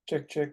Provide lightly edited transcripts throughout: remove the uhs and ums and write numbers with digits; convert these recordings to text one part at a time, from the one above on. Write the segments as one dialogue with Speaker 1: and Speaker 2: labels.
Speaker 1: Check, check.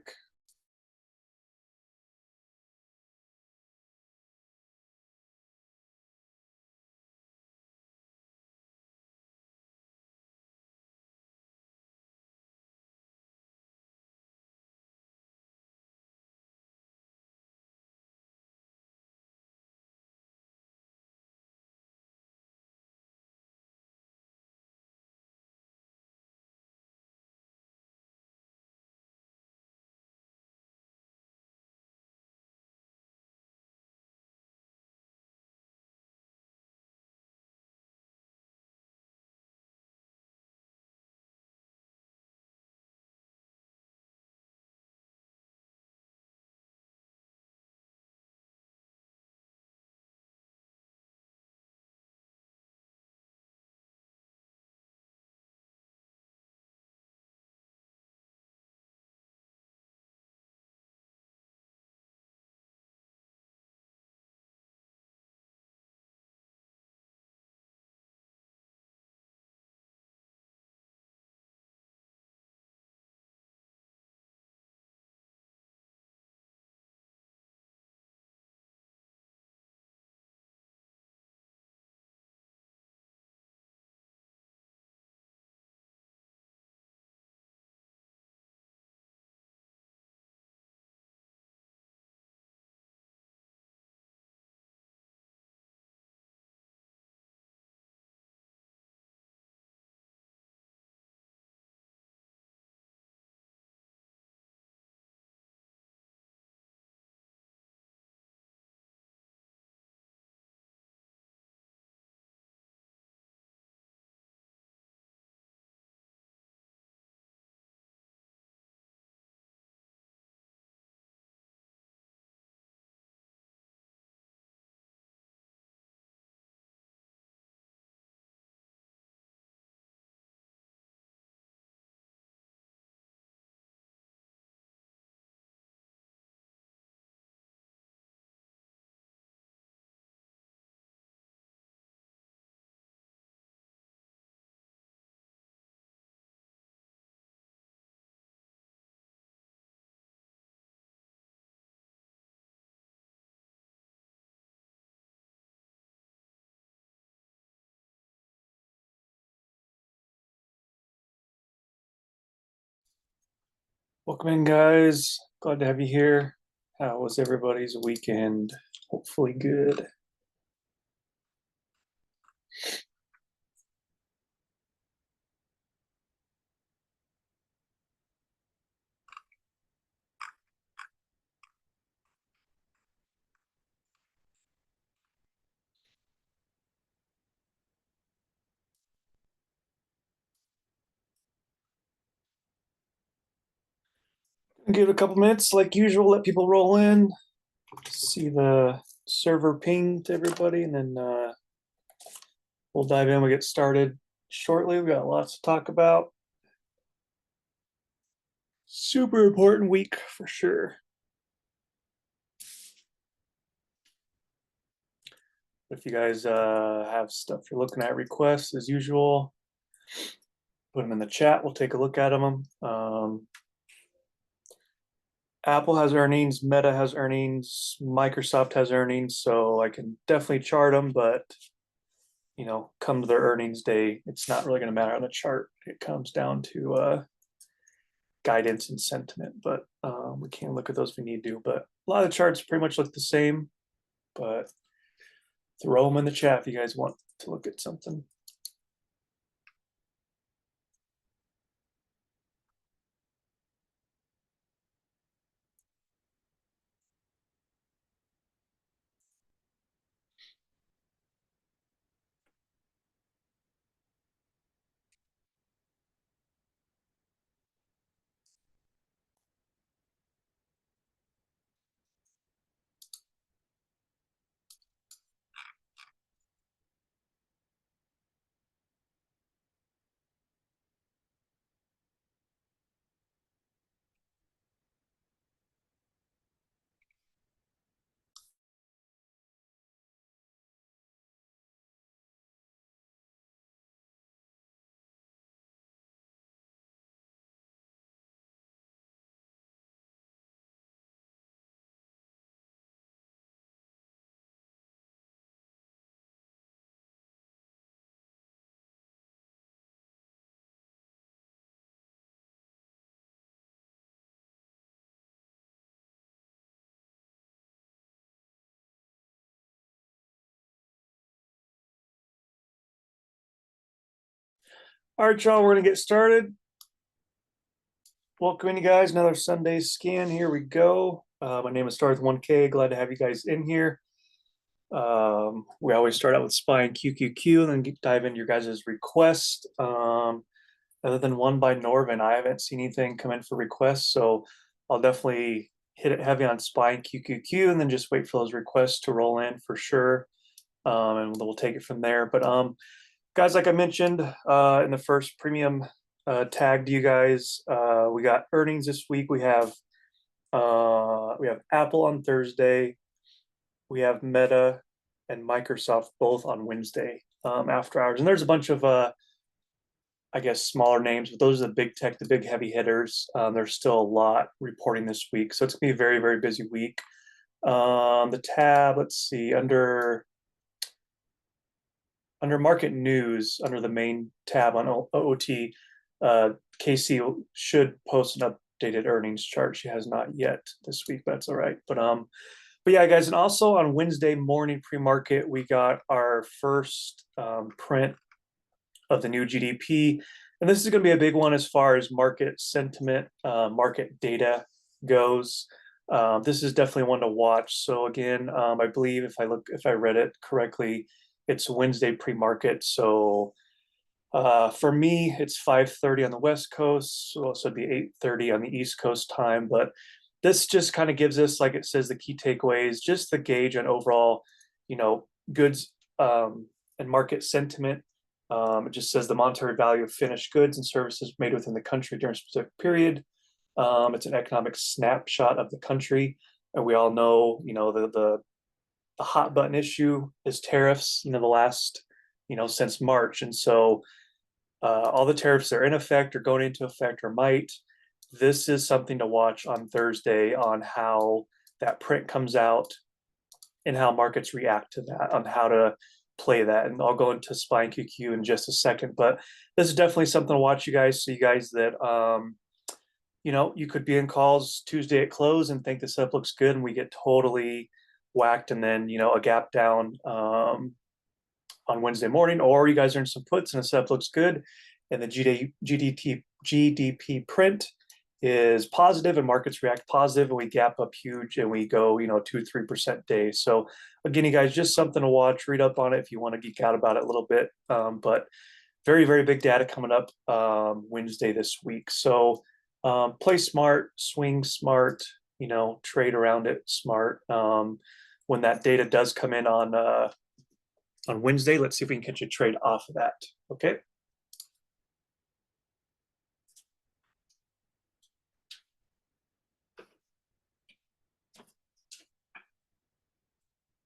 Speaker 1: Welcome in, guys. Glad to have you here. How was everybody's weekend? Hopefully good. Give it a couple minutes, like usual. Let people roll in, see the server ping to everybody, and then we'll dive in. We get started shortly. We got lots to talk about. Super important week for sure. If you guys have stuff you're looking at, requests as usual, put them in the chat. We'll take a look at them. Apple has earnings, Meta has earnings, Microsoft has earnings, so I can definitely chart them, but come to their earnings day, it's not really going to matter on the chart. It comes down to guidance and sentiment, but we can look at those if we need to. But a lot of the charts pretty much look the same, but throw them in the chat if you guys want to look at something. All right, y'all, we're gonna get started. Welcome you guys, another Sunday scan. Here we go. My name is StartedWith 1K. Glad to have you guys in here. We always start out with SPY and QQQ and then dive into your guys' requests. Other than one by Norvin, I haven't seen anything come in for requests, so I'll definitely hit it heavy on SPY and QQQ and then just wait for those requests to roll in for sure. And we'll take it from there. But guys, like I mentioned in the first premium tag to you guys, we got earnings this week. We have Apple on Thursday. We have Meta and Microsoft both on Wednesday after hours. And there's a bunch of I guess smaller names, but those are the big tech, the big heavy hitters. There's still a lot reporting this week, so it's gonna be a very, very busy week. The tab, let's see, under market news, under the main tab on OOT, Casey should post an updated earnings chart. She has not yet this week, but that's all right. But yeah, guys, and also on Wednesday morning pre-market, we got our first print of the new GDP, and this is going to be a big one as far as market sentiment, market data goes. This is definitely one to watch. So again, I believe if I read it correctly, it's Wednesday pre-market. So for me, it's 5:30 on the West Coast, so it'd be 8:30 on the East Coast time. But this just kind of gives us, like it says, the key takeaways, just the gauge on overall, goods and market sentiment. It just says the monetary value of finished goods and services made within the country during a specific period. It's an economic snapshot of the country, and we all know, the hot button issue is tariffs. The last, since March, and so all the tariffs that are in effect or going into effect or might. This is something to watch on Thursday on how that print comes out and how markets react to that, on how to play that. And I'll go into SPY and QQ in just a second, but this is definitely something to watch, you guys. So you guys that you could be in calls Tuesday at close and think the setup looks good, and we get totally whacked, and then a gap down on Wednesday morning, or you guys earn some puts and the setup looks good, and the GDP print is positive and markets react positive, and we gap up huge and we go 2-3% day. So again, you guys, just something to watch. Read up on it if you want to geek out about it a little bit. But very, very big data coming up Wednesday this week. So play smart, swing smart, trade around it smart. When that data does come in on Wednesday, let's see if we can catch a trade off of that. Okay.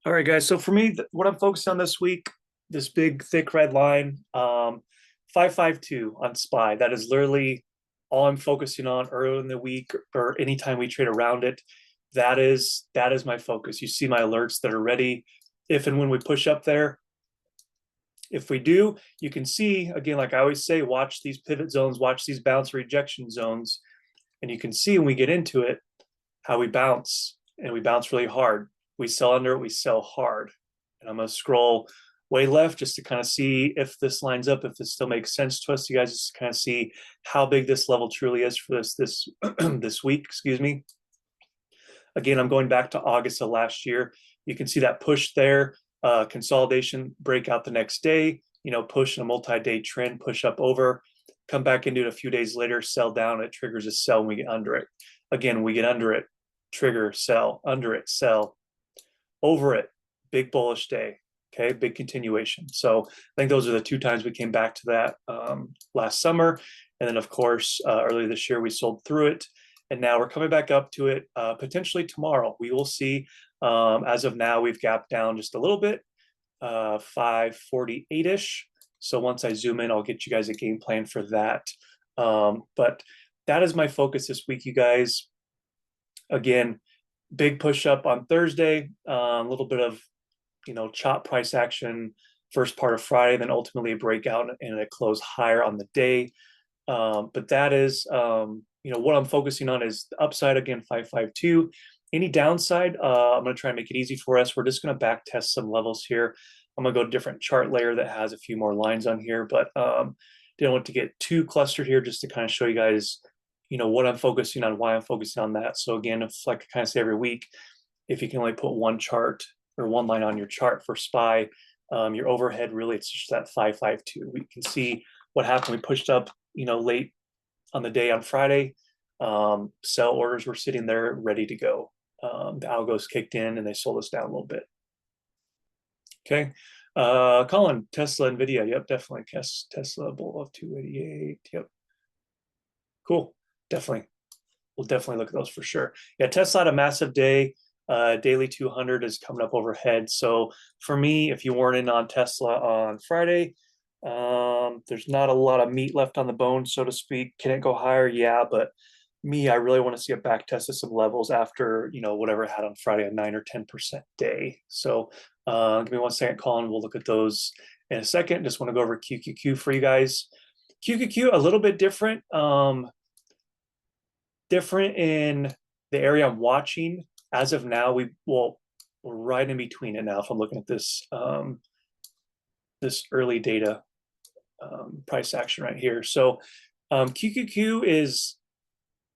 Speaker 1: All right, guys. So for me, what I'm focused on this week, this big thick red line, 552 on SPY. That is literally all I'm focusing on early in the week or anytime we trade around it. That is my focus. You see my alerts that are ready if and when we push up there. If we do, you can see, again, like I always say, watch these pivot zones, watch these bounce rejection zones, and you can see when we get into it how we bounce, and we bounce really hard. We sell under it, we sell hard. And I'm going to scroll way left just to kind of see if this lines up, if this still makes sense to us. You guys just kind of see how big this level truly is for this this week, excuse me. Again, I'm going back to August of last year. You can see that push there, consolidation, breakout the next day, push in a multi-day trend, push up over, come back into it a few days later, sell down, it triggers a sell, and we get under it. Again, we get under it, trigger, sell, under it, sell, over it, big bullish day. Okay, big continuation. So I think those are the two times we came back to that last summer. And then, of course, earlier this year, we sold through it. And now we're coming back up to it potentially tomorrow. We will see. As of now, we've gapped down just a little bit, 548-ish. So once I zoom in, I'll get you guys a game plan for that. But that is my focus this week, you guys. Again, big push up on Thursday, a little bit of chop price action first part of Friday, then ultimately a breakout and a close higher on the day. But that is what I'm focusing on is the upside, again, 552. Any downside, I'm going to try and make it easy for us. We're just going to back test some levels here. I'm going to go to a different chart layer that has a few more lines on here, but didn't want to get too clustered here, just to kind of show you guys, what I'm focusing on, why I'm focusing on that. So again, if like I kind of say every week, if you can only put one chart or one line on your chart for SPY, your overhead really, it's just that 552. We can see what happened. We pushed up, late on the day on Friday. Sell orders were sitting there ready to go. The algos kicked in and they sold us down a little bit. Okay. Colin, Tesla, NVIDIA. Yep, definitely. Tesla below 288. Yep. Cool. Definitely. We'll definitely look at those for sure. Yeah, Tesla had a massive day. Daily 200 is coming up overhead. So for me, if you weren't in on Tesla on Friday, there's not a lot of meat left on the bone, so to speak. Can it go higher? Yeah, but me, I really want to see a back test of some levels after, whatever I had on Friday, a 9 or 10% day. So give me 1 second, Colin. We'll look at those in a second. Just want to go over QQQ for you guys. QQQ, a little bit different. Different in the area I'm watching. As of now, we're right in between it now. If I'm looking at this this early data price action right here. So QQQ is,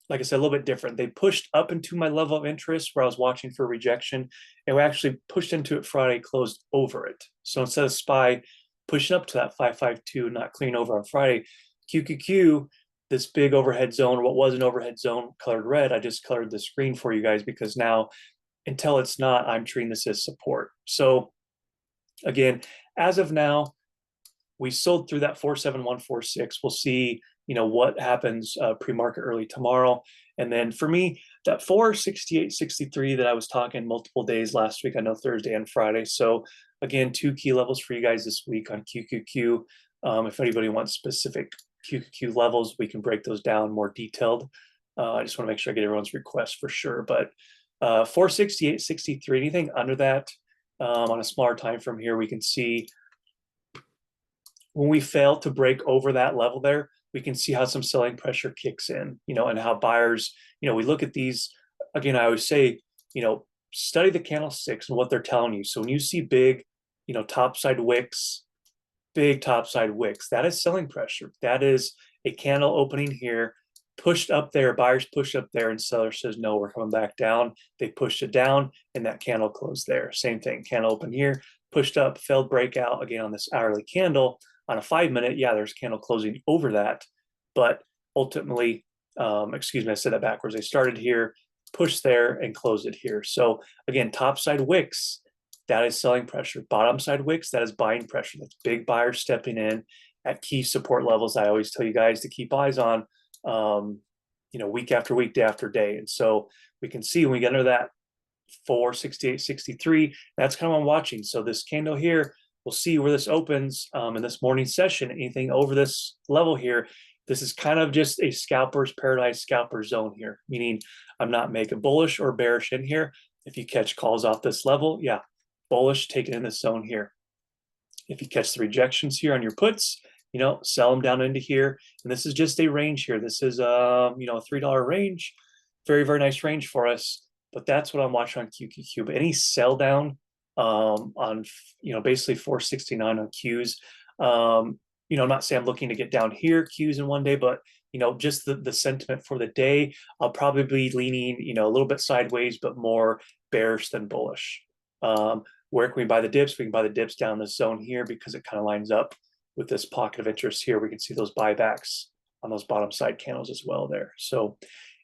Speaker 1: like I said, a little bit different. They pushed up into my level of interest where I was watching for rejection, and we actually pushed into it Friday, closed over it. So instead of SPY pushing up to that 552, not clearing over on Friday, QQQ, this big overhead zone, what was an overhead zone colored red, I just colored the screen for you guys because now, until it's not, I'm treating this as support. So again, as of now, we sold through that 47146. We'll see, what happens pre-market early tomorrow. And then for me, that 468.63 that I was talking multiple days last week, I know Thursday and Friday. So again, 2 key levels for you guys this week on QQQ. If anybody wants specific QQQ levels, we can break those down more detailed. I just want to make sure I get everyone's request for sure. But 468.63, anything under that on a smaller time from here, we can see when we fail to break over that level there, we can see how some selling pressure kicks in, and how buyers, we look at these, again, I always say, study the candlesticks and what they're telling you. So when you see big, topside wicks, big topside wicks, that is selling pressure. That is a candle opening here, pushed up there, buyers push up there, and seller says, no, we're coming back down. They pushed it down, and that candle closed there. Same thing, candle open here, pushed up, failed breakout, again on this hourly candle. On a 5-minute, yeah, there's candle closing over that, but ultimately, excuse me, I said that backwards. They started here, pushed there, and closed it here. So again, topside wicks, that is selling pressure. Bottom side wicks, that is buying pressure. That's big buyers stepping in at key support levels. I always tell you guys to keep eyes on, week after week, day after day. And so we can see when we get under that 468.63, that's kind of what I'm watching. So this candle here, we'll see where this opens in this morning session. Anything over this level here, this is kind of just a scalper's paradise, scalper zone here, meaning I'm not making bullish or bearish in here. If you catch calls off this level, yeah, bullish, take it in this zone here. If you catch the rejections here on your puts, sell them down into here. And this is just a range here. This is, a $3 range. Very, very nice range for us. But that's what I'm watching on QQQ. But any sell down on, basically 469 on Qs. I'm not saying I'm looking to get down here Qs in one day, but, just the sentiment for the day, I'll probably be leaning, a little bit sideways, but more bearish than bullish. Where can we buy the dips? We can buy the dips down this zone here because it kind of lines up with this pocket of interest here. We can see those buybacks on those bottom side candles as well there. So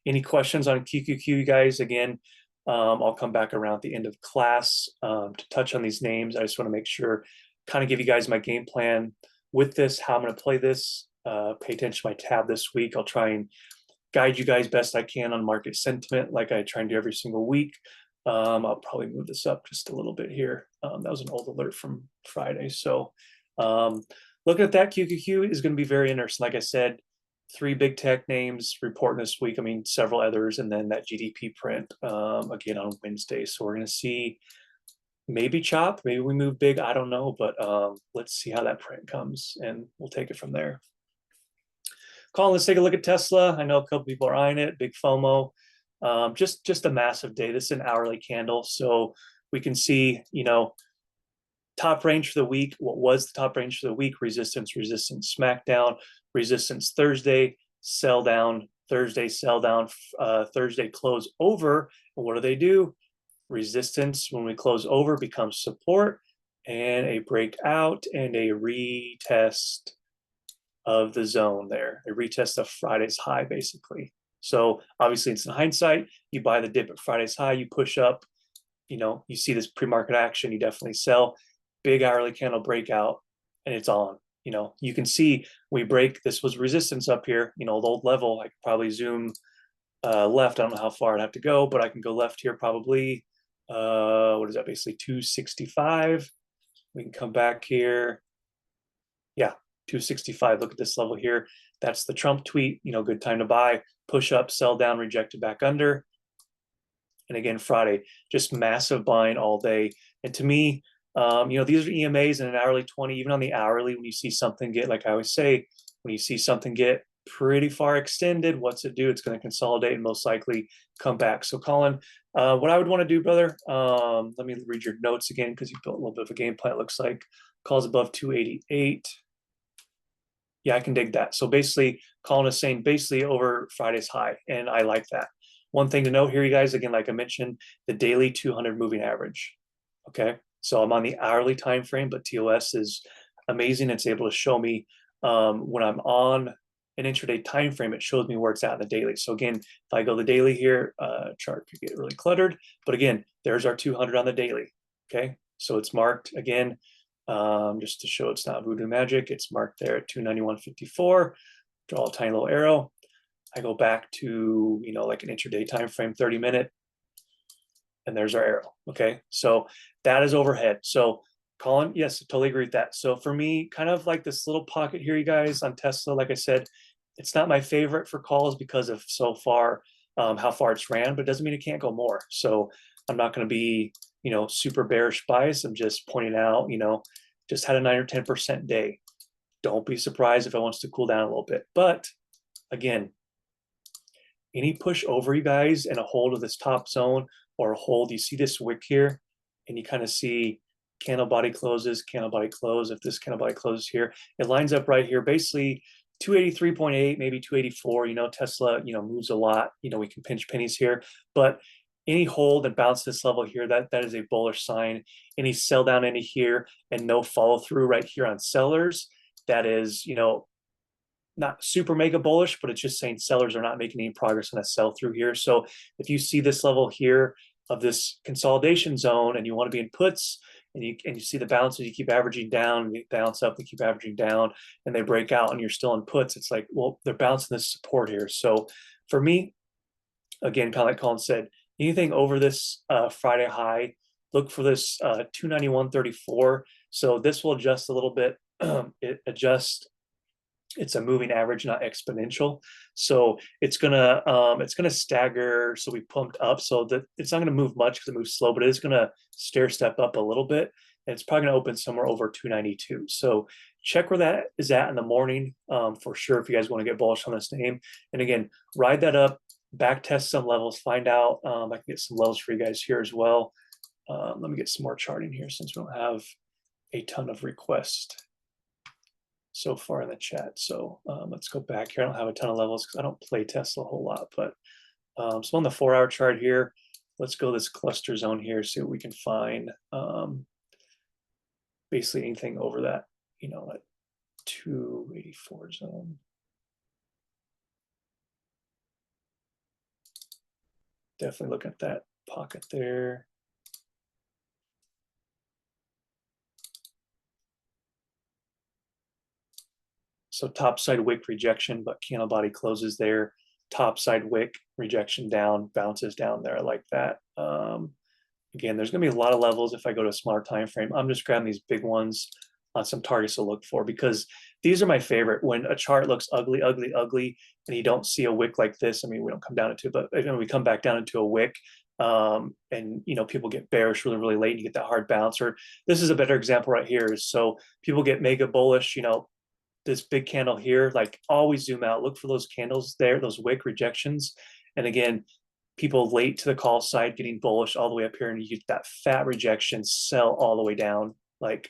Speaker 1: any questions on QQQ, you guys? Again, I'll come back around at the end of class to touch on these names. I just want to make sure, kind of give you guys my game plan with this, how I'm going to play this. Pay attention to my tab this week. I'll try and guide you guys best I can on market sentiment like I try and do every single week. I'll probably move this up just a little bit here. That was an old alert from Friday. So looking at that, QQQ is going to be very interesting. Like I said, 3 big tech names reporting this week. I mean, several others, and then that GDP print again on Wednesday. So we're going to see maybe chop, maybe we move big. I don't know, but let's see how that print comes, and we'll take it from there. Colin, let's take a look at Tesla. I know a couple people are eyeing it. Big FOMO. Just a massive day. This is an hourly candle, so we can see, top range for the week. What was the top range for the week? Resistance, resistance, smackdown, resistance Thursday, sell down, Thursday, sell down, Thursday, close over. And what do? Resistance, when we close over, becomes support, and a breakout and a retest of the zone there, a retest of Friday's high, basically. So obviously it's in hindsight, you buy the dip at Friday's high, you push up, you see this pre-market action, you definitely sell. Big hourly candle breakout, and it's on. You can see we break, this was resistance up here, the old level. I could probably zoom left. I don't know how far I'd have to go, but I can go left here probably. What is that, basically 265? We can come back here. Yeah, 265. Look at this level here. That's the Trump tweet, good time to buy, push up, sell down, rejected back under. And again, Friday, just massive buying all day. And to me, these are EMAs and an hourly 20, even on the hourly, when you see something get, like I always say, when you see something get pretty far extended, what's it do? It's going to consolidate and most likely come back. So Colin, what I would want to do, brother, let me read your notes again, because you built a little bit of a game plan, it looks like. Calls above 288. Yeah, I can dig that. So basically, Colin is saying basically over Friday's high, and I like that. One thing to note here, you guys, again, like I mentioned, the daily 200 moving average. Okay, so I'm on the hourly time frame, but TOS is amazing. It's able to show me when I'm on an intraday time frame, it shows me where it's at in the daily. So again, if I go the daily here, chart could get really cluttered. But again, there's our 200 on the daily. Okay, so it's marked again, just to show it's not voodoo magic. It's marked there at 291.54. Draw a tiny little arrow. I go back to like an intraday time frame, 30-minute, and there's our arrow. Okay, so that is overhead. So Colin, yes, I totally agree with that. So for me, kind of like this little pocket here, you guys, on Tesla, like I said, it's not my favorite for calls because of so far how far it's ran, but it doesn't mean it can't go more. So I'm not going to be super bearish bias. I'm just pointing out, just had a 9 or 10% day. Don't be surprised if it wants to cool down a little bit. But again, any push over, you guys, and a hold of this top zone or a hold, you see this wick here, and you kind of see candle body closes, candle body close. If this candle body closes here, it lines up right here, basically 283.8, maybe 284. Tesla, moves a lot. We can pinch pennies here, but any hold and bounce this level here, that is a bullish sign. Any sell down any here and no follow through right here on sellers, that is, not super mega bullish, but it's just saying sellers are not making any progress on a sell through here. So if you see this level here of this consolidation zone and you want to be in puts, and you see the bounces, you keep averaging down, you bounce up, they keep averaging down, and they break out and you're still in puts, it's like, well, they're bouncing this support here. So for me, again, kind of like Colin said, anything over this Friday high, look for this 291.34. So this will adjust a little bit. It's a moving average, not exponential. So it's gonna stagger. So we pumped up, so that it's not gonna move much because it moves slow, but it is gonna stair step up a little bit, and it's probably gonna open somewhere over 292. So check where that is at in the morning for sure if you guys want to get bullish on this name. And again, ride that up, back test some levels, find out. I can get some levels for you guys here as well. Let me get some more charting here since we don't have a ton of requests so far in the chat. So let's go back here. I don't have a ton of levels because I don't play Tesla a whole lot, but so on the 4-hour chart here, let's go this cluster zone here, see what we can find. Basically anything over that, that 284 zone. Definitely look at that pocket there. So top side wick rejection, but candle body closes there. Top side wick rejection down, bounces down there. I like that. Again, there's going to be a lot of levels if I go to a smaller time frame. I'm just grabbing these big ones on some targets to look for, because these are my favorite. When a chart looks ugly, ugly, ugly, and you don't see a wick like this, I mean, we don't come down into it, but we come back down into a wick, and people get bearish really, really late, and you get that hard bounce. Or this is a better example right here. So people get mega bullish, this big candle here, like always zoom out, look for those candles there, those wick rejections. And again, people late to the call side getting bullish all the way up here, and you get that fat rejection, sell all the way down. Like,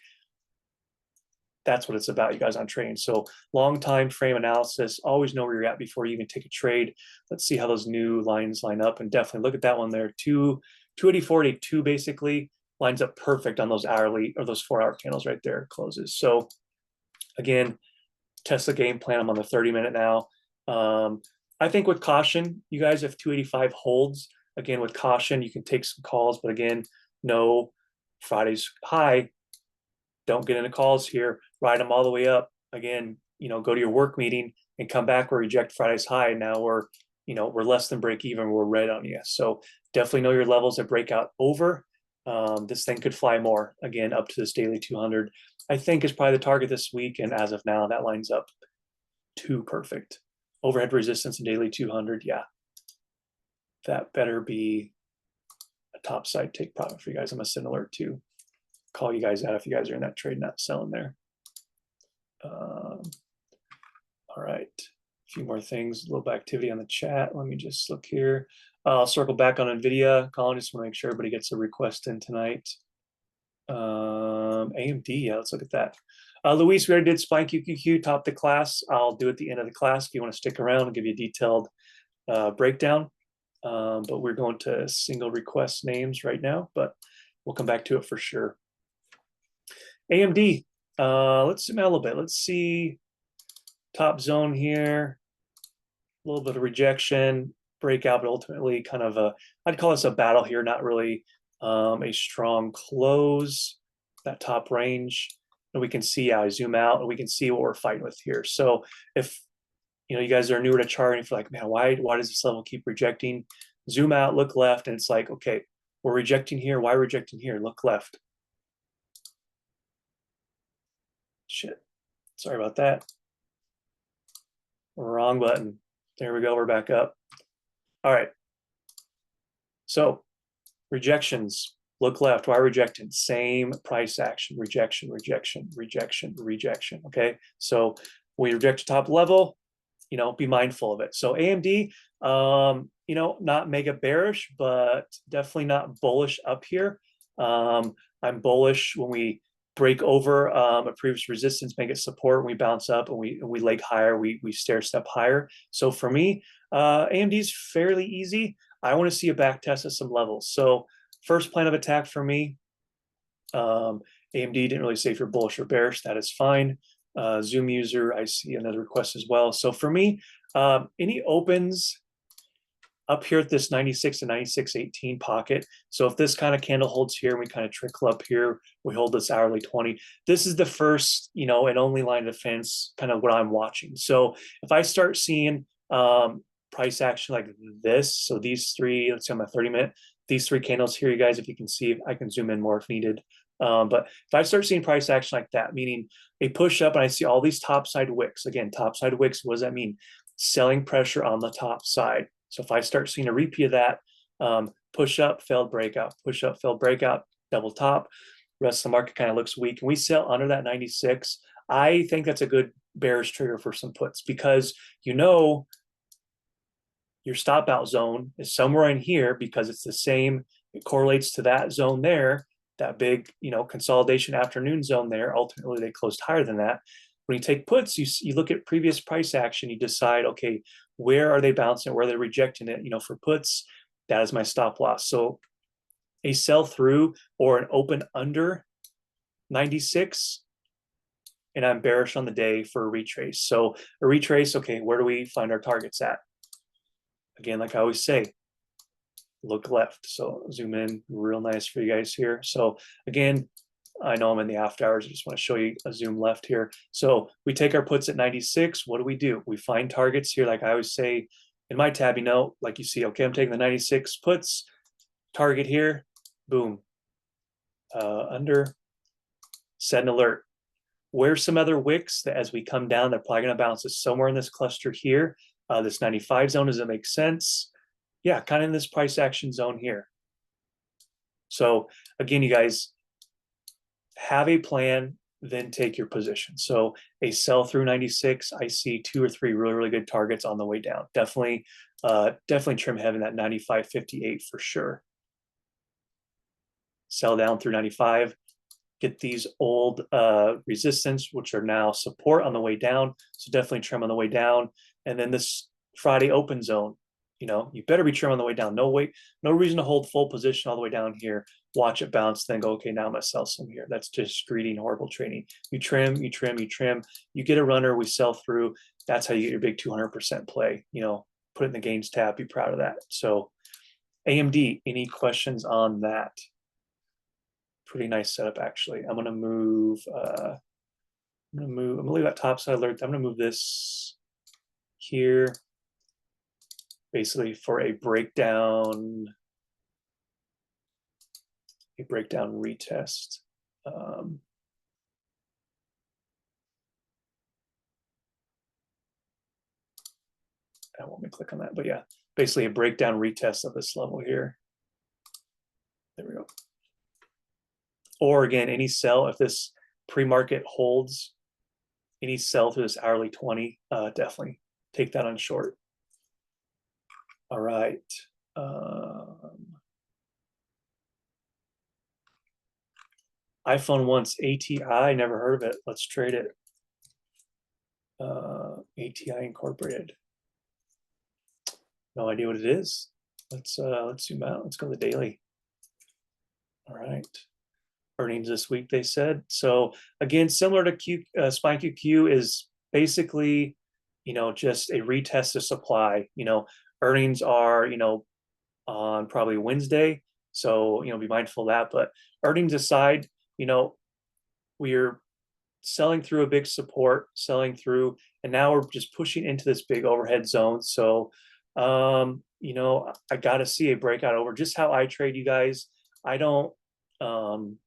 Speaker 1: that's what it's about, you guys, on trading. So long time frame analysis, always know where you're at before you even take a trade. Let's see how those new lines line up, and definitely look at that one there. 284 to 2 basically lines up perfect on those hourly or those 4-hour candles right there, closes. So again, test the game plan. I'm on the 30-minute now. I think with caution, you guys, if 285 holds, again, with caution, you can take some calls, but again, no Friday's high. Don't get into calls here. Ride them all the way up. Again, go to your work meeting and come back or reject Friday's high. And now we're less than break even. We're red on you. So definitely know your levels that break out over. This thing could fly more, again, up to this daily 200. I think is probably the target this week. And as of now, that lines up too perfect. Overhead resistance and daily 200. Yeah. That better be a top side take profit for you guys. I'm a send alert too. Call you guys out if you guys are in that trade, not selling there. All right, a few more things, a little bit of activity on the chat. Let me just look here. I'll circle back on NVIDIA. Colin, just want to make sure everybody gets a request in tonight. AMD, yeah, let's look at that. Luis, we already did Spine QQQ, top the class. I'll do at the end of the class if you want to stick around and give you a detailed breakdown. But we're going to single request names right now, but we'll come back to it for sure. AMD, let's zoom out a little bit. Let's see top zone here, a little bit of rejection, breakout, but ultimately kind of I'd call this a battle here, not really a strong close, that top range. And we can see, I zoom out and we can see what we're fighting with here. So if you guys are newer to charting, if you're like, man, why does this level keep rejecting? Zoom out, look left, and it's like, okay, we're rejecting here. Why rejecting here? Look left. Shit. Sorry about that. Wrong button. There we go. We're back up. All right. So rejections. Look left. Why rejecting? Same price action. Rejection, rejection, rejection, rejection. Okay. So when you reject a top level, be mindful of it. So AMD, not mega bearish, but definitely not bullish up here. I'm bullish when we break over a previous resistance, make it support, we bounce up, and we leg higher, we stair step higher. So for me, AMD is fairly easy. I want to see a back test at some levels. So first plan of attack for me, AMD didn't really say if you're bullish or bearish. That is fine. Zoom user, I see another request as well. So for me, any opens up here at this 96 to 96.18 pocket. So if this kind of candle holds here, and we kind of trickle up here, we hold this hourly 20. This is the first, and only line of defense, kind of what I'm watching. So if I start seeing price action like this, so these three, let's see on my 30-minute, these three candles here, you guys, if you can see, I can zoom in more if needed. But if I start seeing price action like that, meaning a push up and I see all these topside wicks, again, topside wicks, what does that mean? Selling pressure on the top side. So if I start seeing a repeat of that, push up, failed breakout, push up, failed breakout, double top, rest of the market kind of looks weak. And we sell under that 96. I think that's a good bearish trigger for some puts because your stop out zone is somewhere in here because it's the same. It correlates to that zone there, that big, consolidation afternoon zone there. Ultimately, they closed higher than that. When you take puts, you look at previous price action, you decide, okay, where are they bouncing? Where are they rejecting it? For puts, that is my stop loss. So a sell through or an open under 96, and I'm bearish on the day for a retrace. So a retrace, okay, where do we find our targets at? Again, like I always say, look left. So zoom in real nice for you guys here. So again, I know I'm in the after hours. I just want to show you a zoom left here. So we take our puts at 96. What do? We find targets here. Like I always say in my tab, like you see, okay, I'm taking the 96 puts, target here, boom, under, set an alert. Where's some other wicks that as we come down, they're probably going to bounce us somewhere in this cluster here. This 95 zone, does it make sense? Yeah, kind of in this price action zone here. So again, you guys have a plan, then take your position. So a sell through 96, I see 2 or 3 really, really good targets on the way down. Definitely trim heavy that 95.58 for sure. Sell down through 95. get these old resistance, which are now support on the way down. So definitely trim on the way down. And then this Friday open zone, you better be trim on the way down. No way, no reason to hold full position all the way down here. Watch it bounce, then go, okay, now I'm gonna sell some here. That's just greedy and horrible trading. You trim, you trim, you trim. You get a runner, we sell through. That's how you get your big 200% play. Put it in the gains tab. Be proud of that. So AMD, any questions on that? Pretty nice setup, actually. I'm gonna leave that top side alert. I'm gonna move this here, basically for a breakdown retest. I won't me click on that, but yeah, basically a breakdown retest of this level here. There we go. Or again, any sell, if this pre-market holds, any sell through this hourly 20, definitely take that on short. All right. iPhone wants ATI, never heard of it. Let's trade it. ATI Incorporated. No idea what it is. Let's zoom out. Let's go to the daily. All right. Earnings this week, they said. So again, similar to Spine QQ is basically, just a retest of supply. Earnings are, on probably Wednesday. So, be mindful of that. But earnings aside, we're selling through a big support, and now we're just pushing into this big overhead zone. So, I got to see a breakout over just how I trade, you guys. I don't, can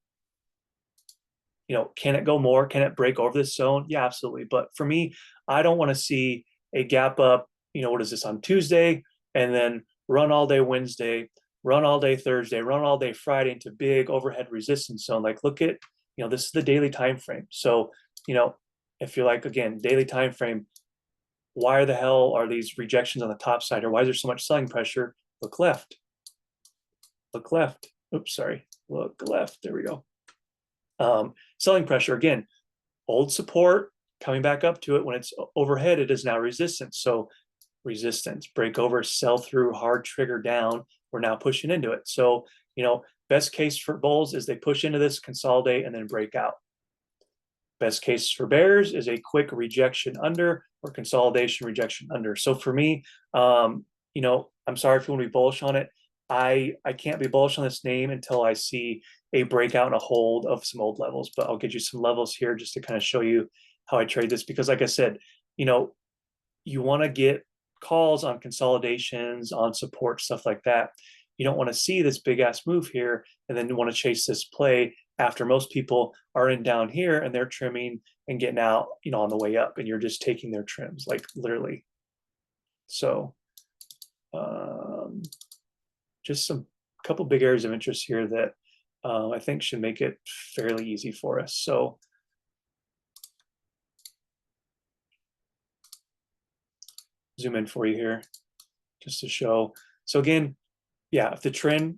Speaker 1: it go more? Can it break over this zone? Yeah, absolutely. But for me, I don't want to see a gap up, what is this on Tuesday, and then run all day Wednesday, run all day Thursday, run all day Friday into big overhead resistance zone. Like, look at, this is the daily time frame. So, if you're like, again, daily time frame, why the hell are these rejections on the top side, or why is there so much selling pressure? Look left. Look left. Oops, sorry. Look left. There we go. Selling pressure again, old support coming back up to it. When it's overhead, it is now resistance. So resistance, break over, sell through, hard trigger down. We're now pushing into it. So, best case for bulls is they push into this, consolidate, and then break out. Best case for bears is a quick rejection under or consolidation rejection under. So for me, I'm sorry if you want to be bullish on it. I can't be bullish on this name until I see a breakout and a hold of some old levels, but I'll get you some levels here just to kind of show you how I trade this, because like I said, you want to get calls on consolidations, on support, stuff like that. You don't want to see this big ass move here and then you want to chase this play after most people are in down here and they're trimming and getting out, on the way up, and you're just taking their trims, like literally. So just some couple big areas of interest here that I think should make it fairly easy for us. So zoom in for you here just to show. So again, yeah, if the trend,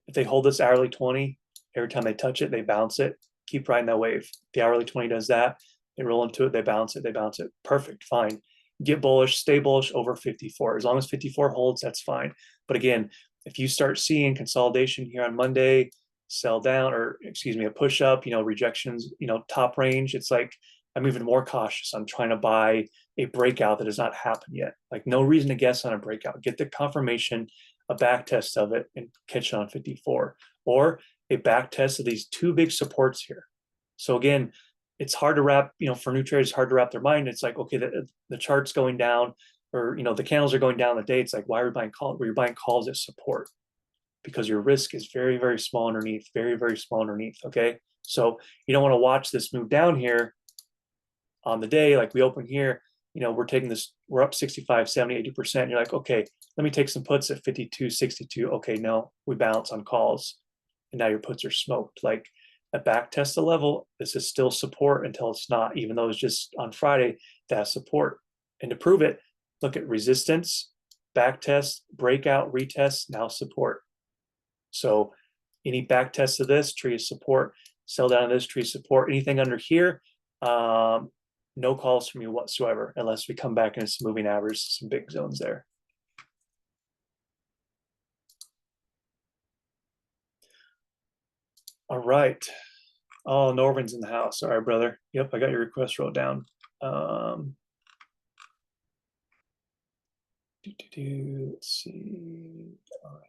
Speaker 1: if they hold this hourly 20, every time they touch it, they bounce it, keep riding that wave. The hourly 20 does that, they roll into it, they bounce it, perfect, fine. Get bullish, stay bullish over 54. As long as 54 holds, that's fine. But again, if you start seeing consolidation here on Monday, sell down, or excuse me, a push up, rejections, top range, it's like I'm even more cautious. I'm trying to buy a breakout that has not happened yet. Like, no reason to guess on a breakout. Get the confirmation, a back test of it, and catch it on 54, or a back test of these two big supports here. So again, it's hard to wrap, for new traders, hard to wrap their mind. It's like, okay, the chart's going down, or the candles are going down the day. It's like, why are we buying calls? We're buying calls at support because your risk is very, very small underneath, very, very small underneath. Okay, so you don't want to watch this move down here on the day. Like we open here, we're taking this, we're up 65, 70, 80%. You're like, okay, let me take some puts at 52, 62. Okay, no, we bounce on calls, and now your puts are smoked. Like, a back test the level, this is still support until it's not, even though it's just on Friday, that's support. And to prove it, look at resistance, back test, breakout, retest, now support. So any back test of this, tree is support. sell down this tree support. Anything under here, no calls from you whatsoever, unless we come back into some moving average, some big zones there. All right. Oh, Norvin's in the house. All right, brother. Yep, I got your request wrote down. Let's see. All right.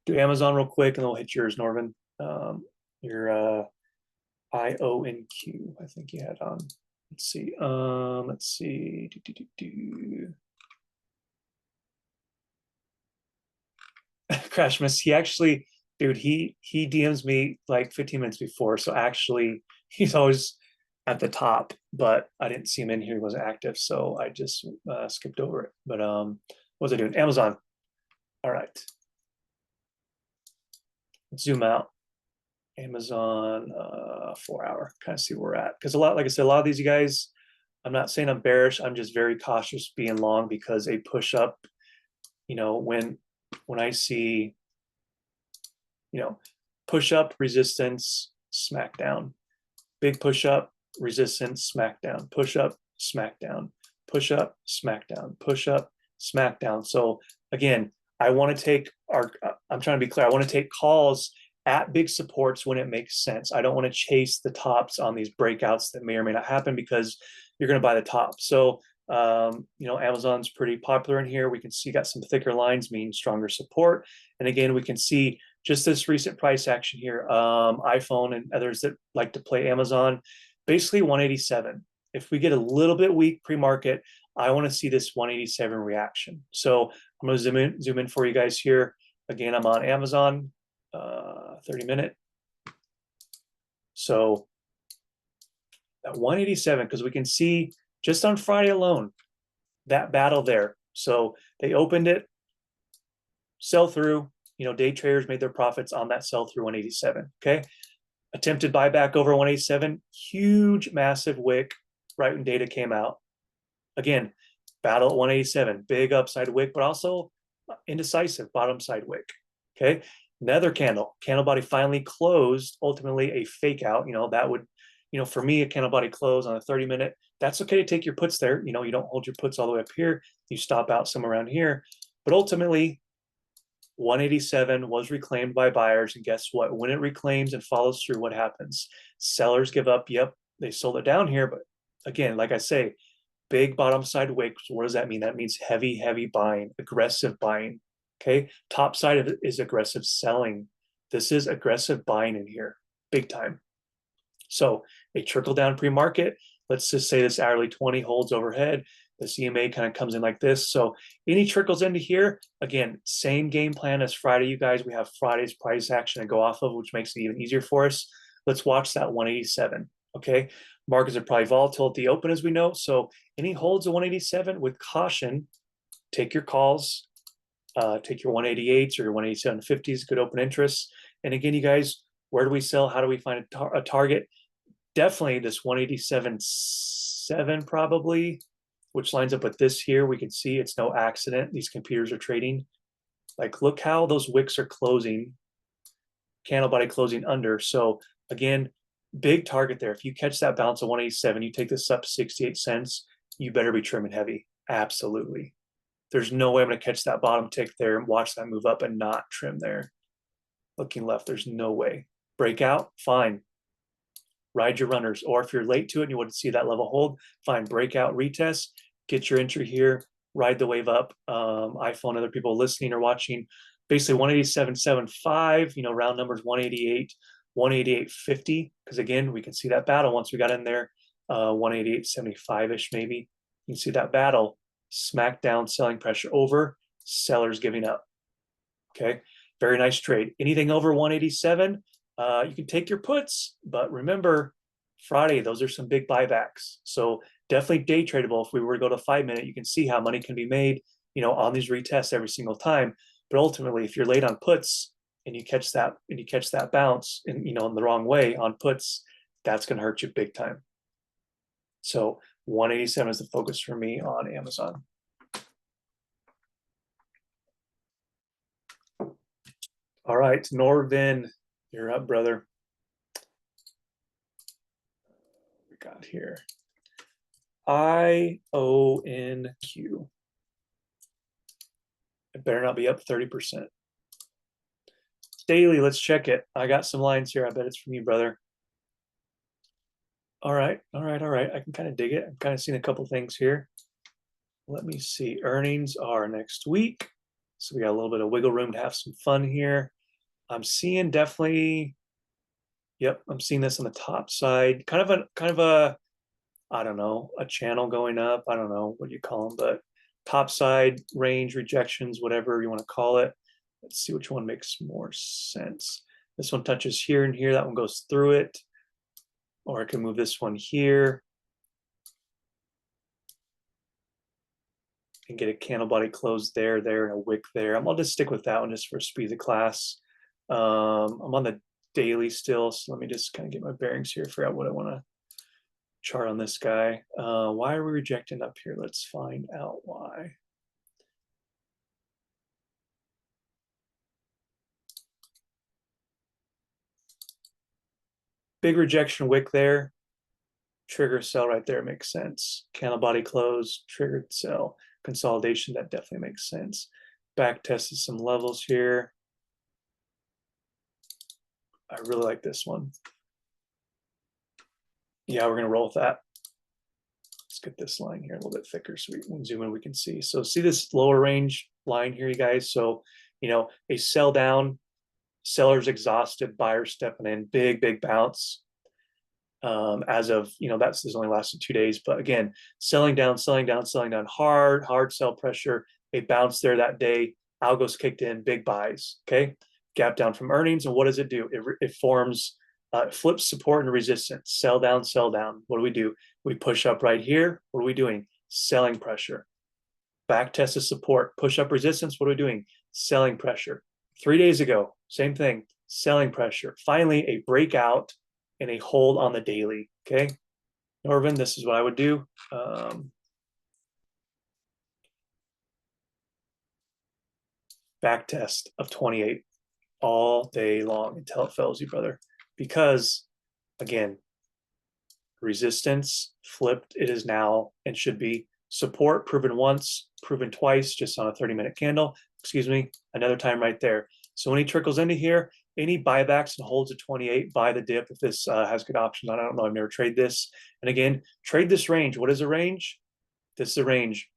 Speaker 1: Do Amazon real quick, and then we'll hit yours, Norvin. Your IONQ, I think you had on. Let's see. Let's see. Crashmas, he actually, dude, he DMs me like 15 minutes before. So actually, he's always at the top, but I didn't see him in here. He wasn't active, so I just skipped over it. But what was I doing? Amazon. All right. Let's zoom out. Amazon 4 hour, kind of see where we're at. Because a lot, like I said, a lot of these guys, I'm not saying I'm bearish. I'm just very cautious being long because a push up, you know, when I see, you know, push up, resistance, smack down, big push up, resistance, smack down, push up, smack down, push up, smack down, push up, smack down. So again, I want to take I'm trying to be clear. I want to take calls at big supports when it makes sense. I don't want to chase the tops on these breakouts that may or may not happen because you're going to buy the top. So, you know, Amazon's pretty popular in here. We can see got some thicker lines, meaning stronger support. And again, we can see just this recent price action here, iPhone and others that like to play Amazon, basically 187. If we get a little bit weak pre-market, I want to see this 187 reaction. So I'm going to zoom in for you guys here. Again, I'm on Amazon, 30-minute. So at 187, because we can see just on Friday alone, that battle there. So they opened it, sell through, you know, day traders made their profits on that sell through 187. Okay. Attempted buyback over 187, huge, massive wick right when data came out. Again, battle at 187, big upside wick, but also indecisive bottom side wick. Okay. Another candle body finally closed, ultimately a fake out. You know, that would, you know, for me, a candle body close on a 30-minute, that's okay to take your puts there. You know, you don't hold your puts all the way up here. You stop out somewhere around here. But ultimately, 187 was reclaimed by buyers. And guess what? When it reclaims and follows through, what happens? Sellers give up. Yep, they sold it down here. But again, like I say, big bottom side wick. So what does that mean? That means heavy, heavy buying, aggressive buying. Okay. Top side of it is aggressive selling. This is aggressive buying in here, big time. So a trickle down pre-market, let's just say this hourly 20 holds overhead. The CMA kind of comes in like this. So any trickles into here, again, same game plan as Friday, you guys. We have Friday's price action to go off of, which makes it even easier for us. Let's watch that 187. Okay. Markets are probably volatile at the open, as we know. So any holds of 187 with caution, take your calls, take your 188s or your 187.50s, good open interest. And again, you guys, where do we sell? How do we find a target? Definitely this 187.7 probably, which lines up with this here. We can see it's no accident. These computers are trading. Like, look how those wicks are closing, candle body closing under. So again, big target there. If you catch that bounce of 187, you take this up 68 cents, you better be trimming heavy. Absolutely. There's no way I'm going to catch that bottom tick there and watch that move up and not trim there. Looking left, there's no way. Breakout, fine. Ride your runners. Or if you're late to it and you want to see that level hold, fine. Breakout, retest, get your entry here, ride the wave up. iPhone, other people listening or watching, basically 187.75, you know, round numbers 188, 188.50. Because again, we can see that battle once we got in there, 188.75-ish maybe. You can see that battle, smack down, selling pressure over, sellers giving up. Okay, very nice trade. Anything over 187, you can take your puts, but remember, Friday, those are some big buybacks. So definitely day tradable. If we were to go to 5-minute, you can see how money can be made, you know, on these retests every single time. But ultimately, if you're late on puts and you catch that bounce in, you know, in the wrong way on puts, that's going to hurt you big time. So 187 is the focus for me on Amazon. All right, Norvin, You're up, brother. We got here. IONQ. It better not be up 30%. Daily, let's check it. I got some lines here. I bet it's from you, brother. All right, all right, all right. I can kind of dig it. I'm kind of seeing a couple things here. Let me see. Earnings are next week. So we got a little bit of wiggle room to have some fun here. I'm seeing definitely, yep, I'm seeing this on the top side. Kind of a, I don't know, a channel going up. I don't know what you call them, but top side range rejections, whatever you want to call it. Let's see which one makes more sense. This one touches here and here. That one goes through it. Or I can move this one here and get a candle body close there, and a wick there. I'll just stick with that one just for speed of the class. I'm on the daily still, so let me just kind of get my bearings here, figure out what I want to chart on this guy. Why are we rejecting up here? Let's find out why. Big rejection wick there. Trigger sell right there makes sense. Candle body close, triggered sell. Consolidation, that definitely makes sense. Back tested some levels here. I really like this one. Yeah, we're going to roll with that. Let's get this line here a little bit thicker so we can zoom in, we can see. So see this lower range line here, you guys? So, you know, a sell down, seller's exhausted, buyer's stepping in, big bounce. As of, you know, that's only lasted 2 days. But again, selling down, hard sell pressure, a bounce there that day. Algos kicked in, big buys. Okay. Gap down from earnings. And what does it do? It forms, flips support and resistance. Sell down, sell down. What do? We push up right here. What are we doing? Selling pressure. Back test of support. Push up resistance. What are we doing? Selling pressure. 3 days ago, same thing. Selling pressure. Finally, a breakout and a hold on the daily. Okay. Norvin, this is what I would do. Back test of 28 all day long until it fells you, brother. Because again, resistance flipped. It is now and should be support proven once, proven twice, just on a 30-minute candle. Excuse me, another time right there. So when he trickles into here, any buybacks and holds at 28, buy the dip if this has good options on. I don't know. I've never traded this. And again, trade this range. What is a range? This is a range.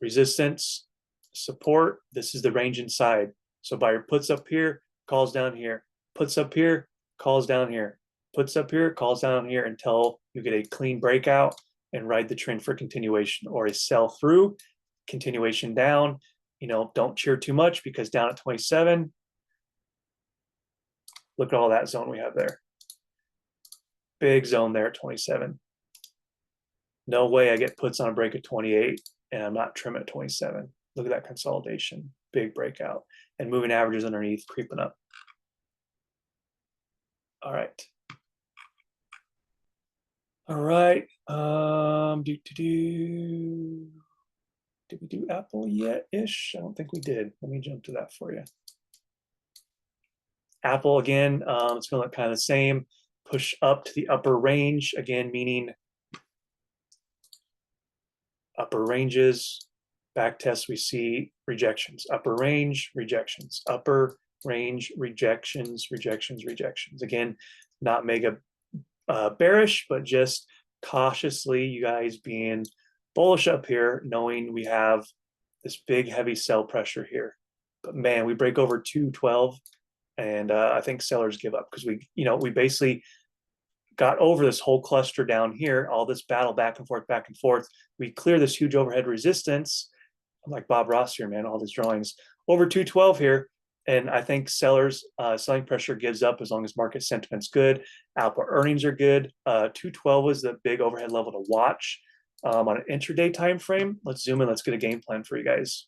Speaker 1: Resistance, support. This is the range inside. So buyer puts up here, calls down here, puts up here, calls down here, puts up here, calls down here until you get a clean breakout and ride the trend for continuation, or a sell through, continuation down. You know, don't cheer too much because down at 27, look at all that zone we have there. Big zone there at 27. No way I get puts on a break at 28 and I'm not trim at 27. Look at that consolidation. Big breakout. And moving averages underneath, creeping up. All right. All right. Did we do Apple yet ish? I don't think we did. Let me jump to that for you. Apple again, it's going to look kind of the same. Push up to the upper range, again, meaning upper ranges. Back test, we see rejections. Upper range, rejections. Upper range, rejections. Again, not mega bearish, but just cautiously, you guys being bullish up here, knowing we have this big, heavy sell pressure here. But man, we break over 212. And I think sellers give up because we basically got over this whole cluster down here, all this battle back and forth. We clear this huge overhead resistance. I'm like Bob Ross here, man, all these drawings. Over 212 here. And I think sellers, selling pressure gives up as long as market sentiment's good. Apple earnings are good. 212 was the big overhead level to watch. On an intraday time frame, let's zoom in. Let's get a game plan for you guys.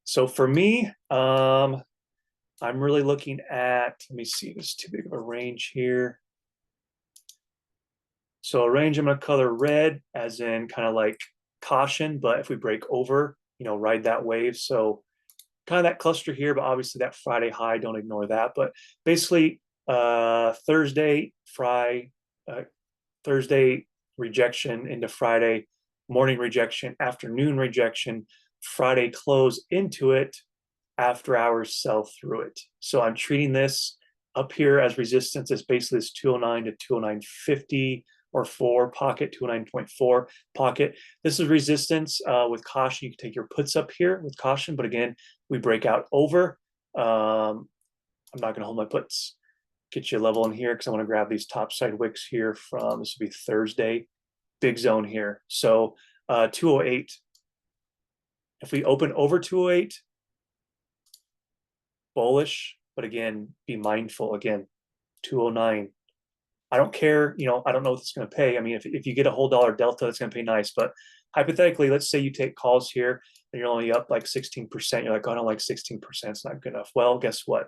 Speaker 1: So for me, I'm really looking at, let me see, there's too big of a range here. So a range I'm going to color red as in kind of like caution, but if we break over, ride that wave. So kind of that cluster here, but obviously that Friday high, don't ignore that. But basically, Thursday, Thursday rejection into Friday, morning rejection, afternoon rejection, Friday close into it, after hours sell through it. So I'm treating this up here as resistance as basically this 209 to 209.50 or 4 pocket, 209.4 pocket. This is resistance with caution. You can take your puts up here with caution, but again, we break out over. I'm not going to hold my puts. Get you a level in here because I want to grab these top side wicks here from, this will be Thursday, big zone here. So 208. If we open over 208, bullish, but again, be mindful. Again, 209. I don't care, I don't know what it's going to pay. I mean, if you get a whole dollar delta, it's going to pay nice. But hypothetically, let's say you take calls here and you're only up like 16%. You're like, oh, I don't like 16%. It's not good enough. Well, guess what?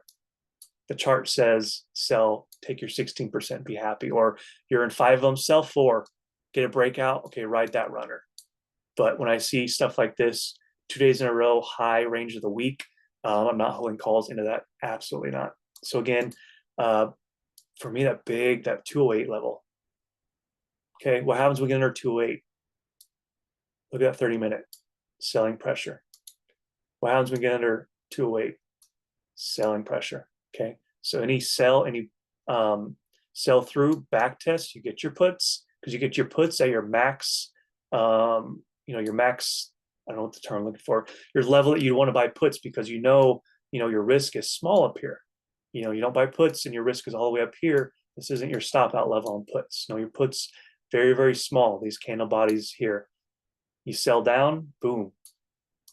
Speaker 1: The chart says sell, take your 16%, be happy. Or you're in 5 of them, sell 4, get a breakout. Okay, ride that runner. But when I see stuff like this, 2 days in a row, high range of the week, I'm not holding calls into that. Absolutely not. So again, for me, that 208 level. Okay, what happens when we get under 208? Look at that 30-minute selling pressure. What happens when we get under 208? Selling pressure. Okay, so any sell through back test, you get your puts because you get your puts at your max. Your max. I don't know what the term I'm looking for. Your level that you want to buy puts because your risk is small up here. You don't buy puts and your risk is all the way up here. This isn't your stop out level on puts. Your puts very, very small. These candle bodies here. You sell down, boom.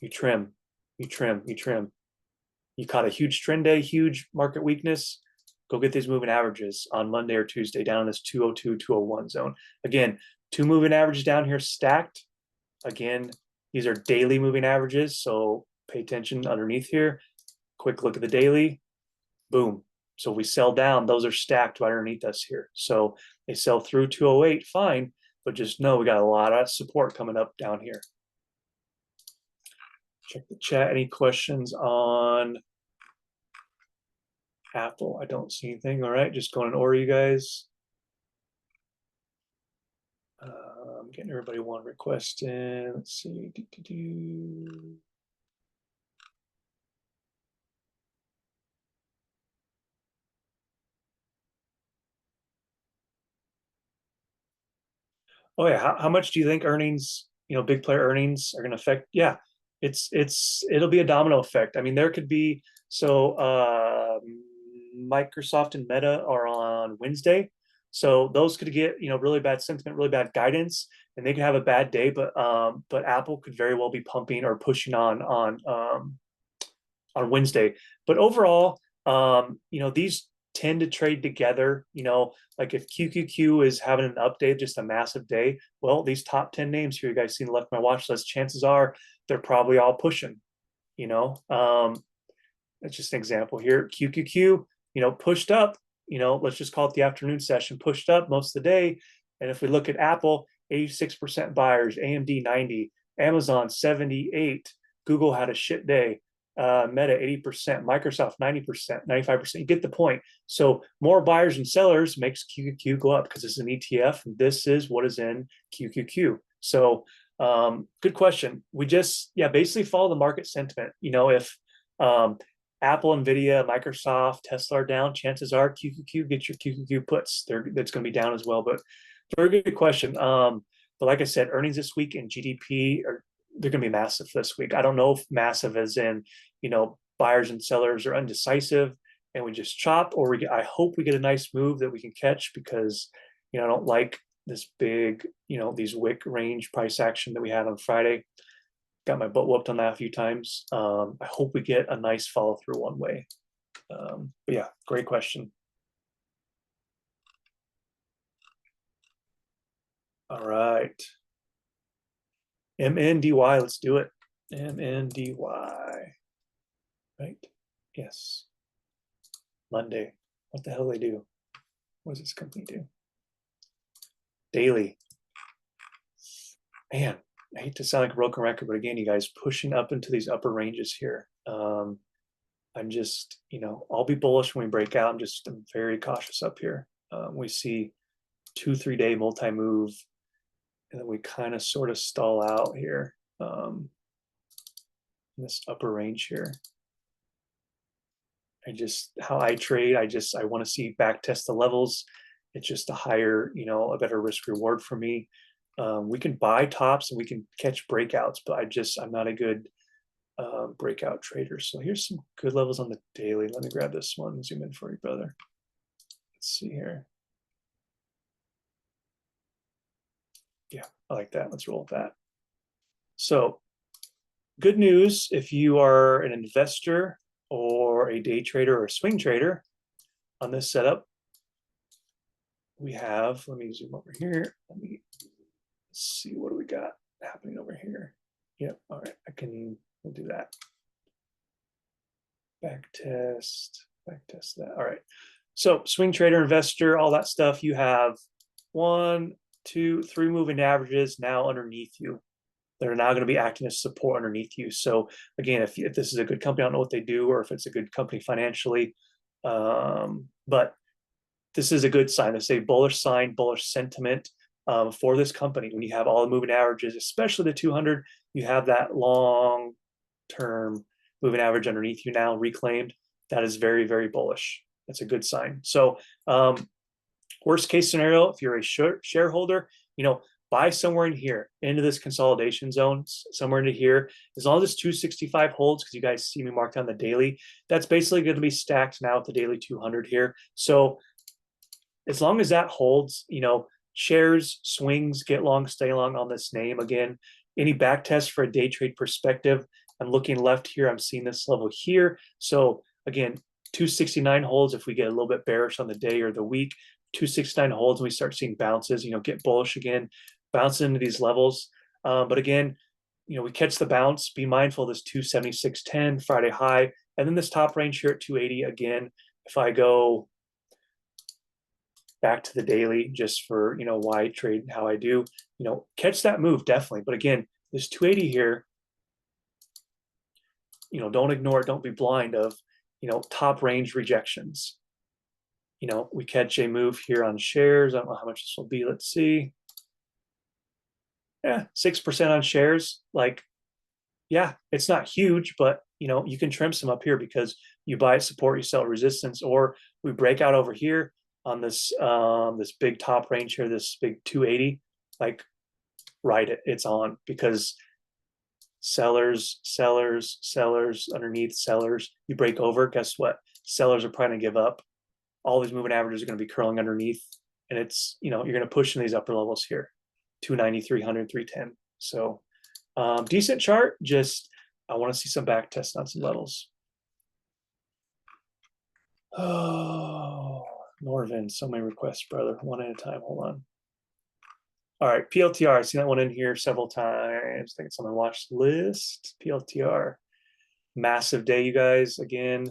Speaker 1: You trim, you trim, you trim. You caught a huge trend day, huge market weakness. Go get these moving averages on Monday or Tuesday down in this 202, 201 zone. Again, 2 moving averages down here stacked. Again, these are daily moving averages, so pay attention underneath here. Quick look at the daily. Boom. So we sell down. Those are stacked right underneath us here. So they sell through 208, fine, but just know we got a lot of support coming up down here. Check the chat. Any questions on Apple? I don't see anything. All right, just going in order, you guys. I'm getting everybody one request in. Let's see. Oh yeah, how much do you think earnings, big player earnings are going to affect? Yeah, it'll be a domino effect. I mean, there could be Microsoft and Meta are on Wednesday, so those could get really bad sentiment, really bad guidance, and they could have a bad day. But Apple could very well be pumping or pushing on Wednesday. But overall, these tend to trade together. Like if QQQ is having an update, just a massive day, well, these top 10 names here, you guys see left my watch list, chances are they're probably all pushing. It's just an example here. QQQ, pushed up, let's just call it the afternoon session, pushed up most of the day. And if we look at Apple, 86% buyers, AMD 90, Amazon 78, Google had a shit day. Meta 80%, Microsoft 90%, 95%. You get the point. So more buyers and sellers makes QQQ go up because it's an ETF. And this is what is in QQQ. So good question. We just basically follow the market sentiment. If Apple, Nvidia, Microsoft, Tesla are down, chances are QQQ, get your QQQ puts. That's going to be down as well. But very good question. But like I said, earnings this week and GDP they're going to be massive this week. I don't know if massive as in, buyers and sellers are undecisive and we just chop, or I hope we get a nice move that we can catch because, I don't like this big, these wick range price action that we had on Friday. Got my butt whooped on that a few times. I hope we get a nice follow through one way. But yeah, great question. All right. MNDY, let's do it. MNDY. Right? Yes. Monday. What the hell do they do? What does this company do? Daily. Man, I hate to sound like a broken record, but again, you guys pushing up into these upper ranges here. I'm just, I'll be bullish when we break out. I'm very cautious up here. We see 2-3 day multi-move, and then we kind of sort of stall out here in this upper range here. How I trade, I want to see back test the levels. It's just a higher, a better risk reward for me. We can buy tops and we can catch breakouts, but I'm not a good breakout trader. So here's some good levels on the daily. Let me grab this one, zoom in for you, brother. Let's see here. Yeah, I like that. Let's roll with that. So good news if you are an investor or a day trader or a swing trader on this setup. We have, let me zoom over here. Let's see, what do we got happening over here? Yep, all right, we'll do that. Back test that. All right. So swing trader, investor, all that stuff, you have 1, 2, 3 moving averages now underneath you. They're now going to be acting as support underneath you. So again, if this is a good company, I don't know what they do or if it's a good company financially, but this is a good sign. It's a bullish sign, bullish sentiment for this company. When you have all the moving averages, especially the 200, you have that long-term moving average underneath you now reclaimed. That is very, very bullish. That's a good sign. So worst case scenario, if you're a shareholder, buy somewhere in here into this consolidation zone, somewhere into here. As long as this 265 holds, because you guys see me marked on the daily, that's basically going to be stacked now with the daily 200 here. So as long as that holds, shares, swings, get long, stay long on this name. Again, any back test for a day trade perspective, I'm looking left here. I'm seeing this level here. So again, 269 holds if we get a little bit bearish on the day or the week. 269 holds and we start seeing bounces, get bullish again, bounce into these levels. But again, we catch the bounce, be mindful of this 276.10 Friday high, and then this top range here at 280 again. If I go back to the daily just for, why I trade and how I do, catch that move definitely. But again, this 280 here, don't ignore it. Don't be blind of, top range rejections. We catch a move here on shares. I don't know how much this will be. Let's see. Yeah, 6% on shares. Yeah, it's not huge, but you can trim some up here because you buy at support, you sell at resistance, or we break out over here on this this big top range here, this big 280. Ride it. It's on because sellers underneath sellers. You break over, guess what? Sellers are probably gonna give up. All these moving averages are going to be curling underneath, and it's you're going to push in these upper levels here, 290, 300, 310. So decent chart. Just I want to see some back tests on some levels. Oh, Norvin, so many requests, brother. One at a time. Hold on. All right, PLTR. I've seen that one in here several times. I think it's on my watch list. PLTR. Massive day, you guys. Again,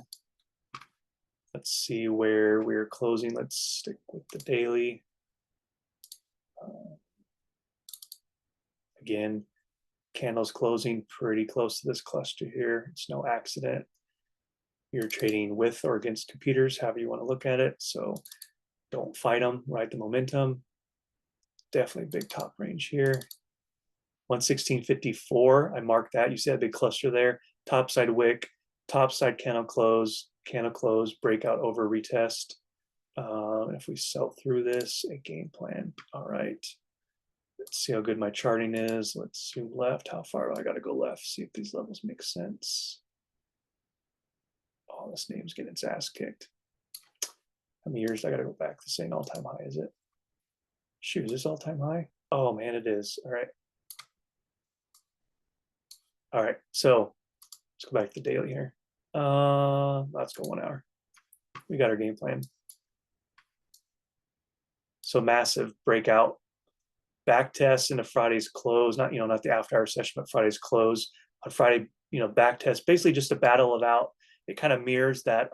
Speaker 1: let's see where we're closing. Let's stick with the daily. Again, candles closing pretty close to this cluster here. It's no accident. You're trading with or against computers, however you want to look at it. So don't fight them, ride the momentum. Definitely big top range here. 116.54, I marked that. You see that big cluster there. Top side wick, top side candle close, breakout over retest. If we sell through this, a game plan. All right. Let's see how good my charting is. Let's zoom left. How far do I got to go left? See if these levels make sense. Oh, this name's getting its ass kicked. How many years do I got to go back? This ain't all-time high, is it? Shoot, is this all-time high? Oh, man, it is. All right. All right, so let's go back to the daily here. Let's go 1 hour. We got our game plan. So massive breakout, back test into Friday's close. Not not the after hour session, but Friday's close. On Friday, back test, basically just to battle it out. It kind of mirrors that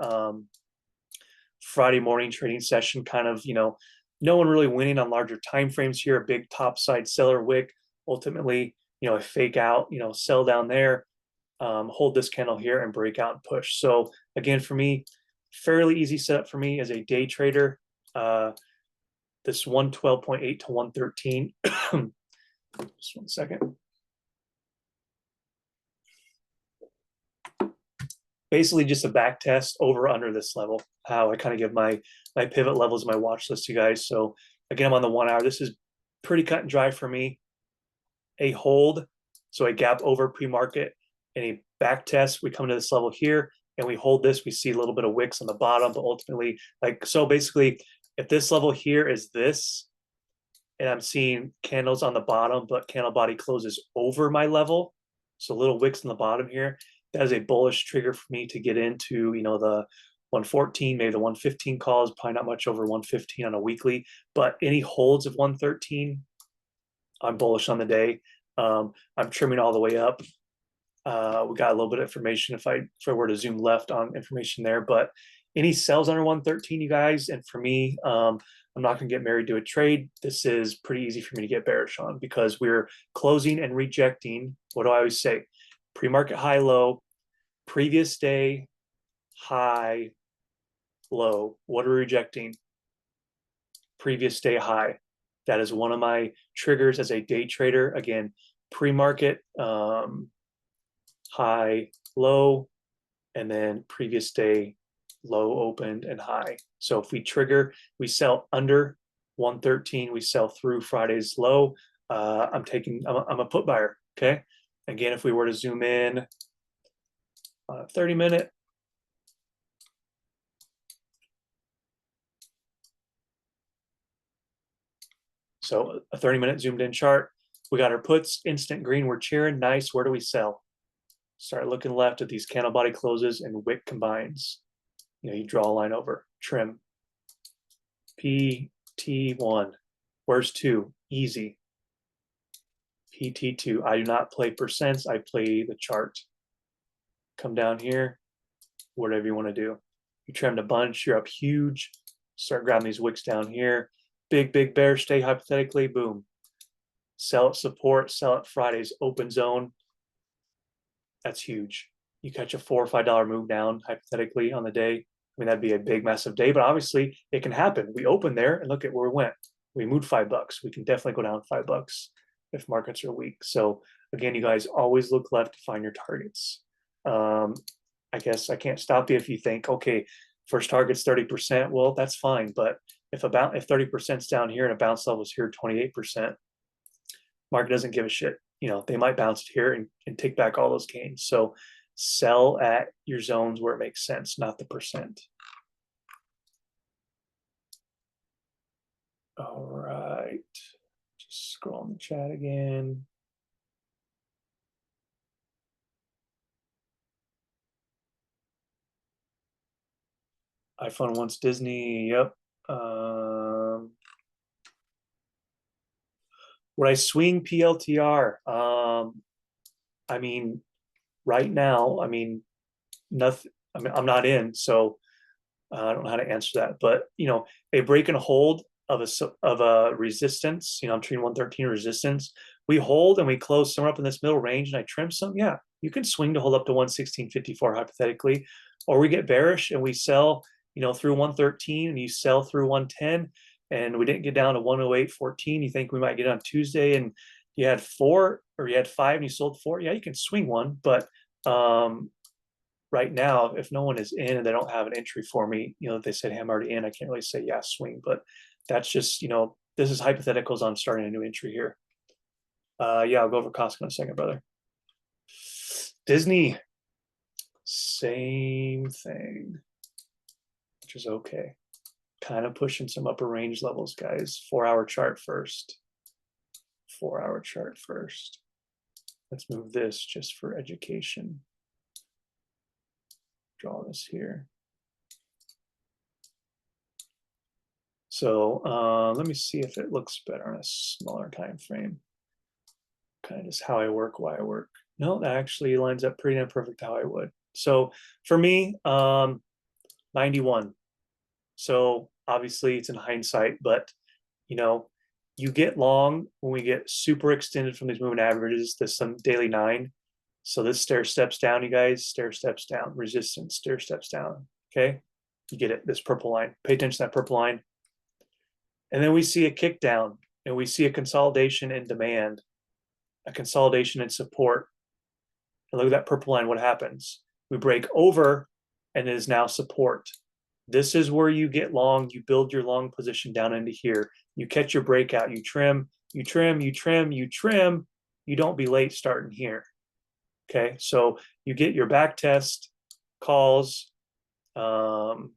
Speaker 1: Friday morning trading session. Kind of no one really winning on larger time frames here. A big top side seller wick. Ultimately, a fake out. Sell down there. hold this candle here and break out and push. So again, for me, fairly easy setup for me as a day trader. This 112.8 to 113. Just one second. Basically just a back test over under this level. How I kind of give my pivot levels, my watch list, you guys. So again, I'm on the 1 hour. This is pretty cut and dry for me. A hold, so a gap over pre-market, and a back test. We come to this level here and we hold this. We see a little bit of wicks on the bottom, but ultimately, like, so basically, if this level here is this, and I'm seeing candles on the bottom, but candle body closes over my level, so little wicks on the bottom here, that is a bullish trigger for me to get into, you know, the 114, maybe the 115 calls, probably not much over 115 on a weekly, but any holds of 113, I'm bullish on the day. I'm trimming all the way up. We got a little bit of information if I were to zoom left on information there, but any sells under 113, you guys, and for me, I'm not going to get married to a trade. This is pretty easy for me to get bearish on because we're closing and rejecting. What do I always say? Pre-market high, low, previous day high, low. What are we rejecting? Previous day high. That is one of my triggers as a day trader. Again, pre-market, high, low, and then previous day low opened and high. So if we trigger, we sell under 113, we sell through Friday's low. I'm a put buyer. Okay. Again, if we were to zoom in on a 30-minute, so a 30-minute zoomed in chart, we got our puts, instant green, we're cheering, nice. Where do we sell? Start looking left at these candle body closes and wick combines. You know, you draw a line over, trim. PT1. Where's 2? Easy. PT2. I do not play percents. I play the chart. Come down here, whatever you want to do. You trimmed a bunch. You're up huge. Start grabbing these wicks down here. Big bear stay hypothetically. Boom. Sell at support. Sell at Friday's open zone. That's huge. You catch a $4 or $5 move down hypothetically on the day. I mean, that'd be a big, massive day, but obviously it can happen. We opened there and look at where we went. We moved $5. We can definitely go down $5 if markets are weak. So again, you guys always look left to find your targets. I guess I can't stop you if you think, okay, first target's 30%. Well, that's fine. But if 30% is down here and a bounce level is here 28%, market doesn't give a shit. You know, they might bounce it here and take back all those gains. So sell at your zones where it makes sense, not the percent. All right. Just scroll in the chat again. iPhone wants Disney. Yep. Would I swing PLTR? I mean, right now, I mean, nothing. I mean, I'm not in, so I don't know how to answer that. But you know, a break and hold of a resistance. You know, I'm treating 113 resistance. We hold and we close somewhere up in this middle range, and I trim some. Yeah, you can swing to hold up to 116.54 hypothetically, or we get bearish and we sell. You know, through 113, and you sell through 110, and we didn't get down to 108.14. You think we might get on Tuesday, and you had 4 or you had 5 and you sold 4. Yeah, you can swing one, but right now, if no one is in and they don't have an entry for me, you know, they said, hey, I'm already in, I can't really say, yeah, swing, but that's just, you know, this is hypotheticals on starting a new entry here. Yeah, I'll go over Costco in a second, brother. Disney, same thing, which is okay. Kind of pushing some upper range levels, guys. 4-hour chart first. 4-hour chart first. Let's move this just for education. Draw this here. So let me see if it looks better on a smaller time frame. Kind of just how I work, why I work. No, that actually lines up pretty damn perfect how I would. So for me, 91. So obviously it's in hindsight, but you know, you get long when we get super extended from these moving averages to some daily 9. So this stair steps down, you guys, stair steps down, resistance, stair steps down. Okay, you get it, this purple line. Pay attention to that purple line. And then we see a kick down, and we see a consolidation in demand, a consolidation in support. And look at that purple line, what happens? We break over, and it is now support. This is where you get long, you build your long position down into here. You catch your breakout, you trim, you trim, you trim, you trim. You don't be late starting here. Okay, so you get your back test calls. You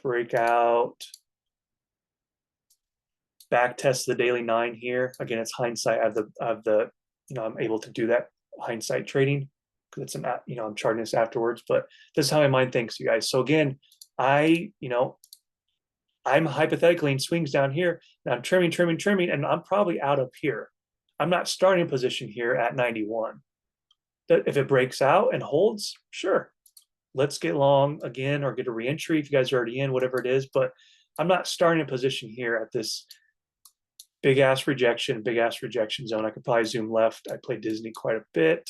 Speaker 1: break out, back test the daily 9 here. Again, it's hindsight. I have the I'm able to do that hindsight trading because it's I'm charting this afterwards, but this is how my mind thinks, you guys. So again, I'm hypothetically in swings down here, and I'm trimming, and I'm probably out up here. I'm not starting a position here at 91. That if it breaks out and holds, sure, let's get long again or get a reentry if you guys are already in, whatever it is. But I'm not starting a position here at this big ass rejection zone. I could probably zoom left. I play Disney quite a bit.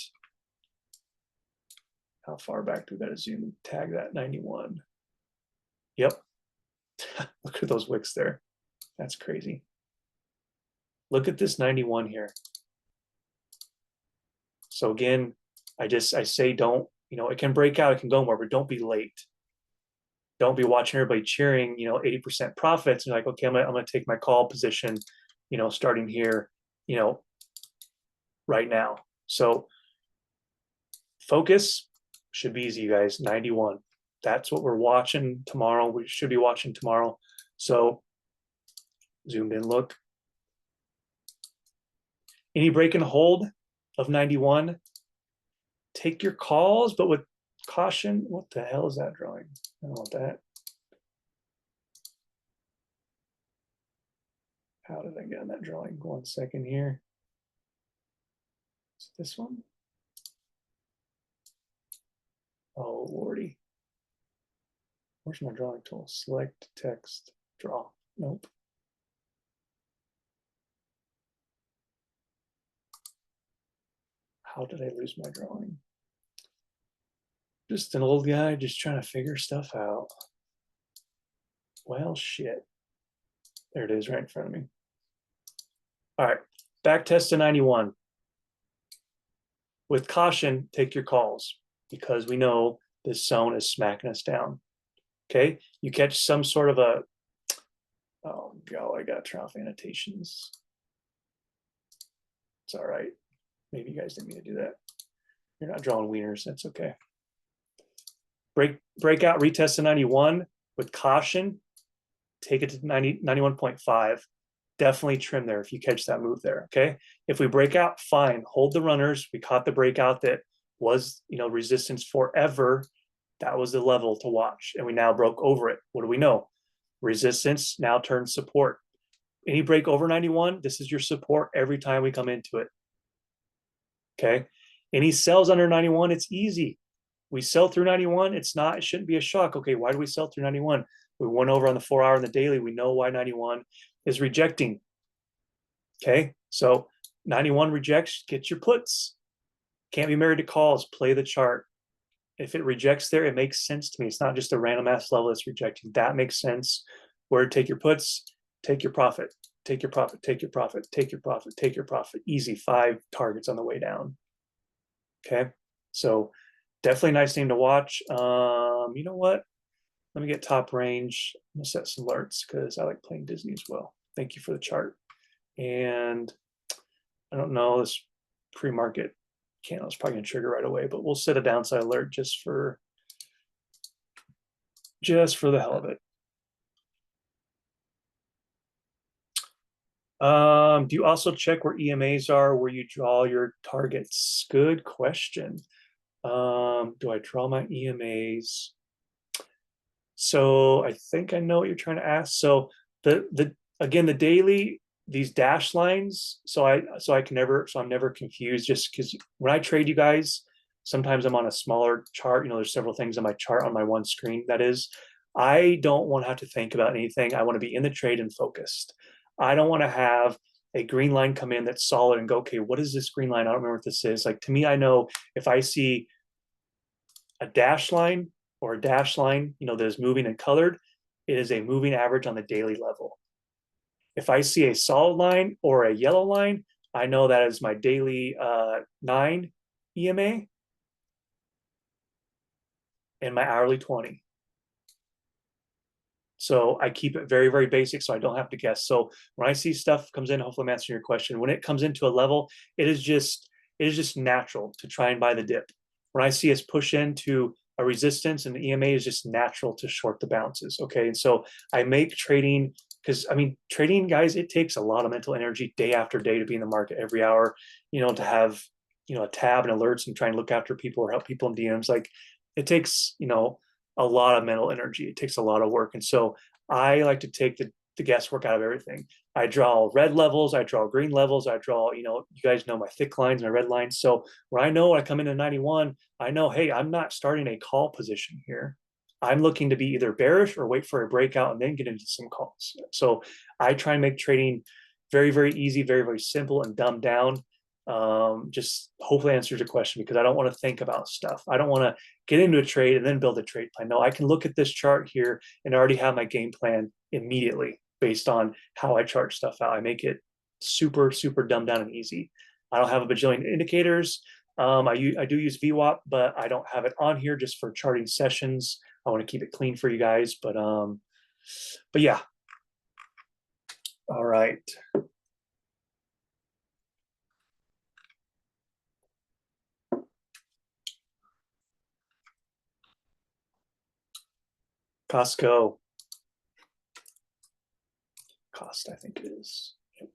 Speaker 1: How far back do we got to zoom? Tag that 91. Yep. Look at those wicks there. That's crazy. Look at this 91 here. So again, I say don't, it can break out, it can go more, but don't be late. Don't be watching everybody cheering, 80% profits. And you're like, okay, I'm gonna take my call position, starting here, right now. So focus should be easy, you guys. 91. That's what we're watching tomorrow. We should be watching tomorrow. So zoomed in look. Any break and hold of 91, take your calls, but with caution. What the hell is that drawing? I don't want that. How did I get on that drawing? 1 second here. Is this one? Oh, lordy. Where's my drawing tool? Select, text, draw. Nope. How did I lose my drawing? Just an old guy just trying to figure stuff out. Well, shit. There it is right in front of me. All right, back test to 91. With caution, take your calls because we know this zone is smacking us down. Okay, you catch some sort of a, oh God, I got trough annotations. It's all right. Maybe you guys didn't mean to do that. You're not drawing wieners, that's okay. Breakout, retest to 91 with caution, take it to 91.5. Definitely trim there if you catch that move there, okay? If we break out, fine, hold the runners. We caught the breakout that was, resistance forever. That was the level to watch, and we now broke over it. What do we know? Resistance now turns support. Any break over 91, this is your support every time we come into it. Okay. Any sells under 91, it's easy. We sell through 91, it shouldn't be a shock. Okay, why do we sell through 91? We went over on the 4 hour and the daily. We know why 91 is rejecting. Okay, so 91 rejects, get your puts. Can't be married to calls, play the chart. If it rejects there, it makes sense to me. It's not just a random ass level that's rejecting. That makes sense. Where take your puts, take your profit, take your profit, take your profit, take your profit, take your profit. Easy, 5 targets on the way down. Okay, so definitely nice thing to watch. You know what? Let me get top range. I'm gonna set some alerts because I like playing Disney as well. Thank you for the chart. And I don't know, this pre-market candle is probably gonna trigger right away, but we'll set a downside alert just for the hell of it. Do you also check where EMAs are, where you draw your targets? Good question. Do I draw my EMAs? So I think I know what you're trying to ask. So again, the daily, these dash lines, I'm never confused, just because when I trade you guys, sometimes I'm on a smaller chart, there's several things on my chart on my one screen. That is, I don't want to have to think about anything. I want to be in the trade and focused. I don't want to have a green line come in that's solid and go, okay, what is this green line? I don't remember what this is. Like, to me, I know if I see a dash line or a dash line, that is moving and colored, it is a moving average on the daily level. If I see a solid line or a yellow line, I know that is my daily 9 EMA and my hourly 20. So I keep it very, very basic so I don't have to guess. So when I see stuff comes in, hopefully I'm answering your question. When it comes into a level, it is just natural to try and buy the dip. When I see us push into a resistance and the EMA is just natural to short the bounces. Okay. And so I make trading, because I mean, trading, guys, it takes a lot of mental energy day after day to be in the market every hour, to have, a tab and alerts and try and look after people or help people in DMs. Like, it takes, a lot of mental energy. It takes a lot of work. And so I like to take the guesswork out of everything. I draw red levels, I draw green levels, I draw, you guys know my thick lines, my red lines. So when I come into 91, I know, hey, I'm not starting a call position here. I'm looking to be either bearish or wait for a breakout and then get into some calls. So I try and make trading very, very easy, very, very simple and dumbed down. Just hopefully answers your question, because I don't want to think about stuff. I don't want to get into a trade and then build a trade plan. No, I can look at this chart here and already have my game plan immediately based on how I chart stuff out. I make it super, super dumbed down and easy. I don't have a bajillion indicators. I do use VWAP, but I don't have it on here just for charting sessions. I want to keep it clean for you guys, but yeah. All right. Costco. Cost, I think it is. Yep.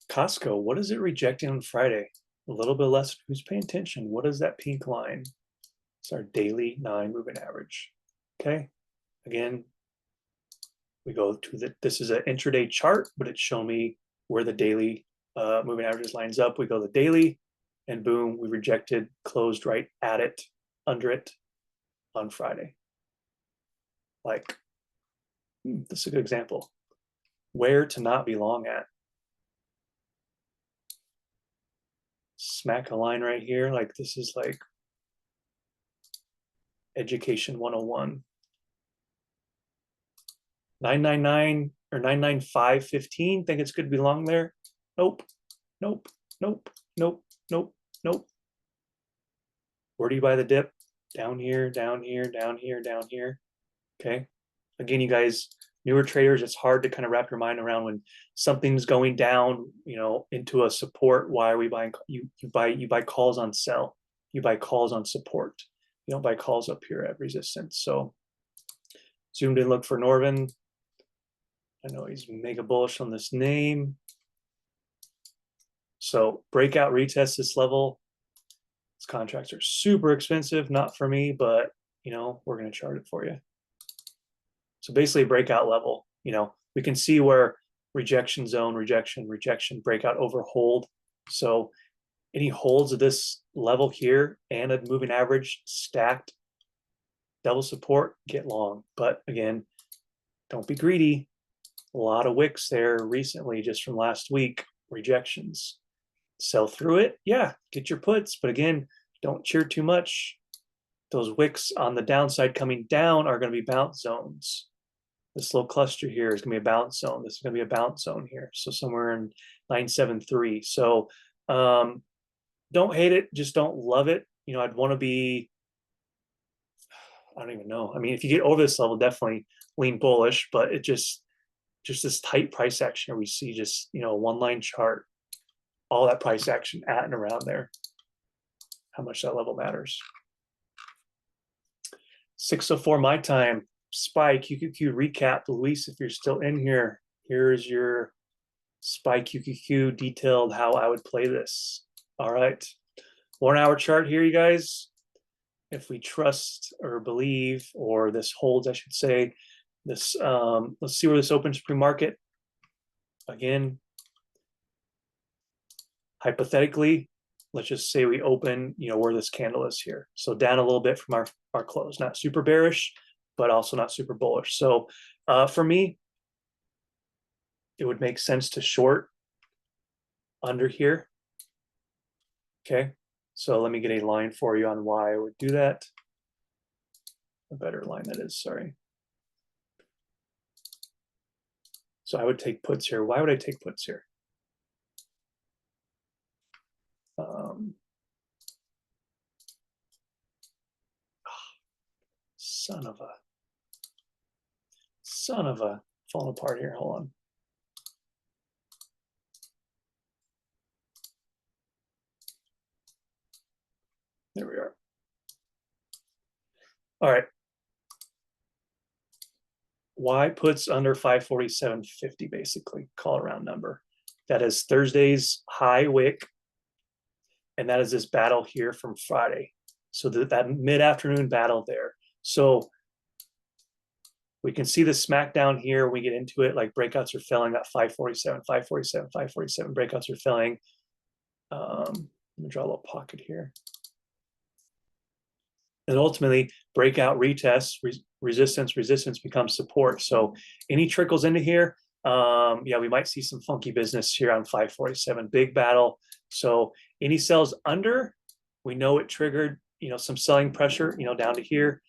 Speaker 1: Costco, what is it rejecting on Friday? A little bit less. Who's paying attention? What is that pink line? It's our daily 9 moving average. Okay. Again, we go to this is an intraday chart, but it's showing me where the daily moving averages lines up. We go to the daily, and boom, we rejected, closed right at it, under it on Friday. Like, this is a good example. Where to not be long at. Smack a line right here. Like, this is like education 101. 999 or 995.15. Think it's good to be long there? Nope. Nope. Nope. Nope. Nope. Nope. Where do you buy the dip? Down here, down here, down here, down here. Okay. Again, you guys, newer traders, it's hard to kind of wrap your mind around when something's going down, into a support. Why are we buying? You buy calls on sell. You buy calls on support. You don't buy calls up here at resistance. So zoomed in, look for Norvin. I know he's mega bullish on this name. So breakout, retest this level. These contracts are super expensive, not for me, but we're going to chart it for you. So basically a breakout level, we can see where rejection zone, rejection, rejection, breakout, over, hold. So any holds of this level here and a moving average stacked, double support, get long. But again, don't be greedy. A lot of wicks there recently, just from last week, rejections. Sell through it, yeah, get your puts. But again, don't cheer too much. Those wicks on the downside coming down are going to be bounce zones. This little cluster here is going to be a bounce zone. This is going to be a bounce zone here. So somewhere in 973. So don't hate it, just don't love it. I'd want to be, I don't even know. I mean, if you get over this level, definitely lean bullish, but it just this tight price action where we see just, one line chart, all that price action at and around there, how much that level matters. 6:04 my time. SPY QQQ recap. Luis, if you're still in here, here's your SPY QQQ detailed how I would play this. All right. 1 hour chart here, you guys. If we trust or believe, or this holds, I should say, this, let's see where this opens pre-market. Again, hypothetically, let's just say we open, where this candle is here. So down a little bit from our close, not super bearish, but also not super bullish. So for me, it would make sense to short under here. Okay, so let me get a line for you on why I would do that. A better line that is, sorry. So I would take puts here. Why would I take puts here? Son of a falling apart here. Hold on. There we are. All right. Why puts under 547.50 basically, call a round number. That is Thursday's high wick, and that is this battle here from Friday. So that mid-afternoon battle there. So we can see the smackdown here. We get into it, like breakouts are filling at 547, 547, 547. Breakouts are filling. Let me draw a little pocket here. And ultimately, breakout retests, resistance becomes support. So any trickles into here, yeah, we might see some funky business here on 547. Big battle. So any sells under, we know it triggered, some selling pressure, down to here.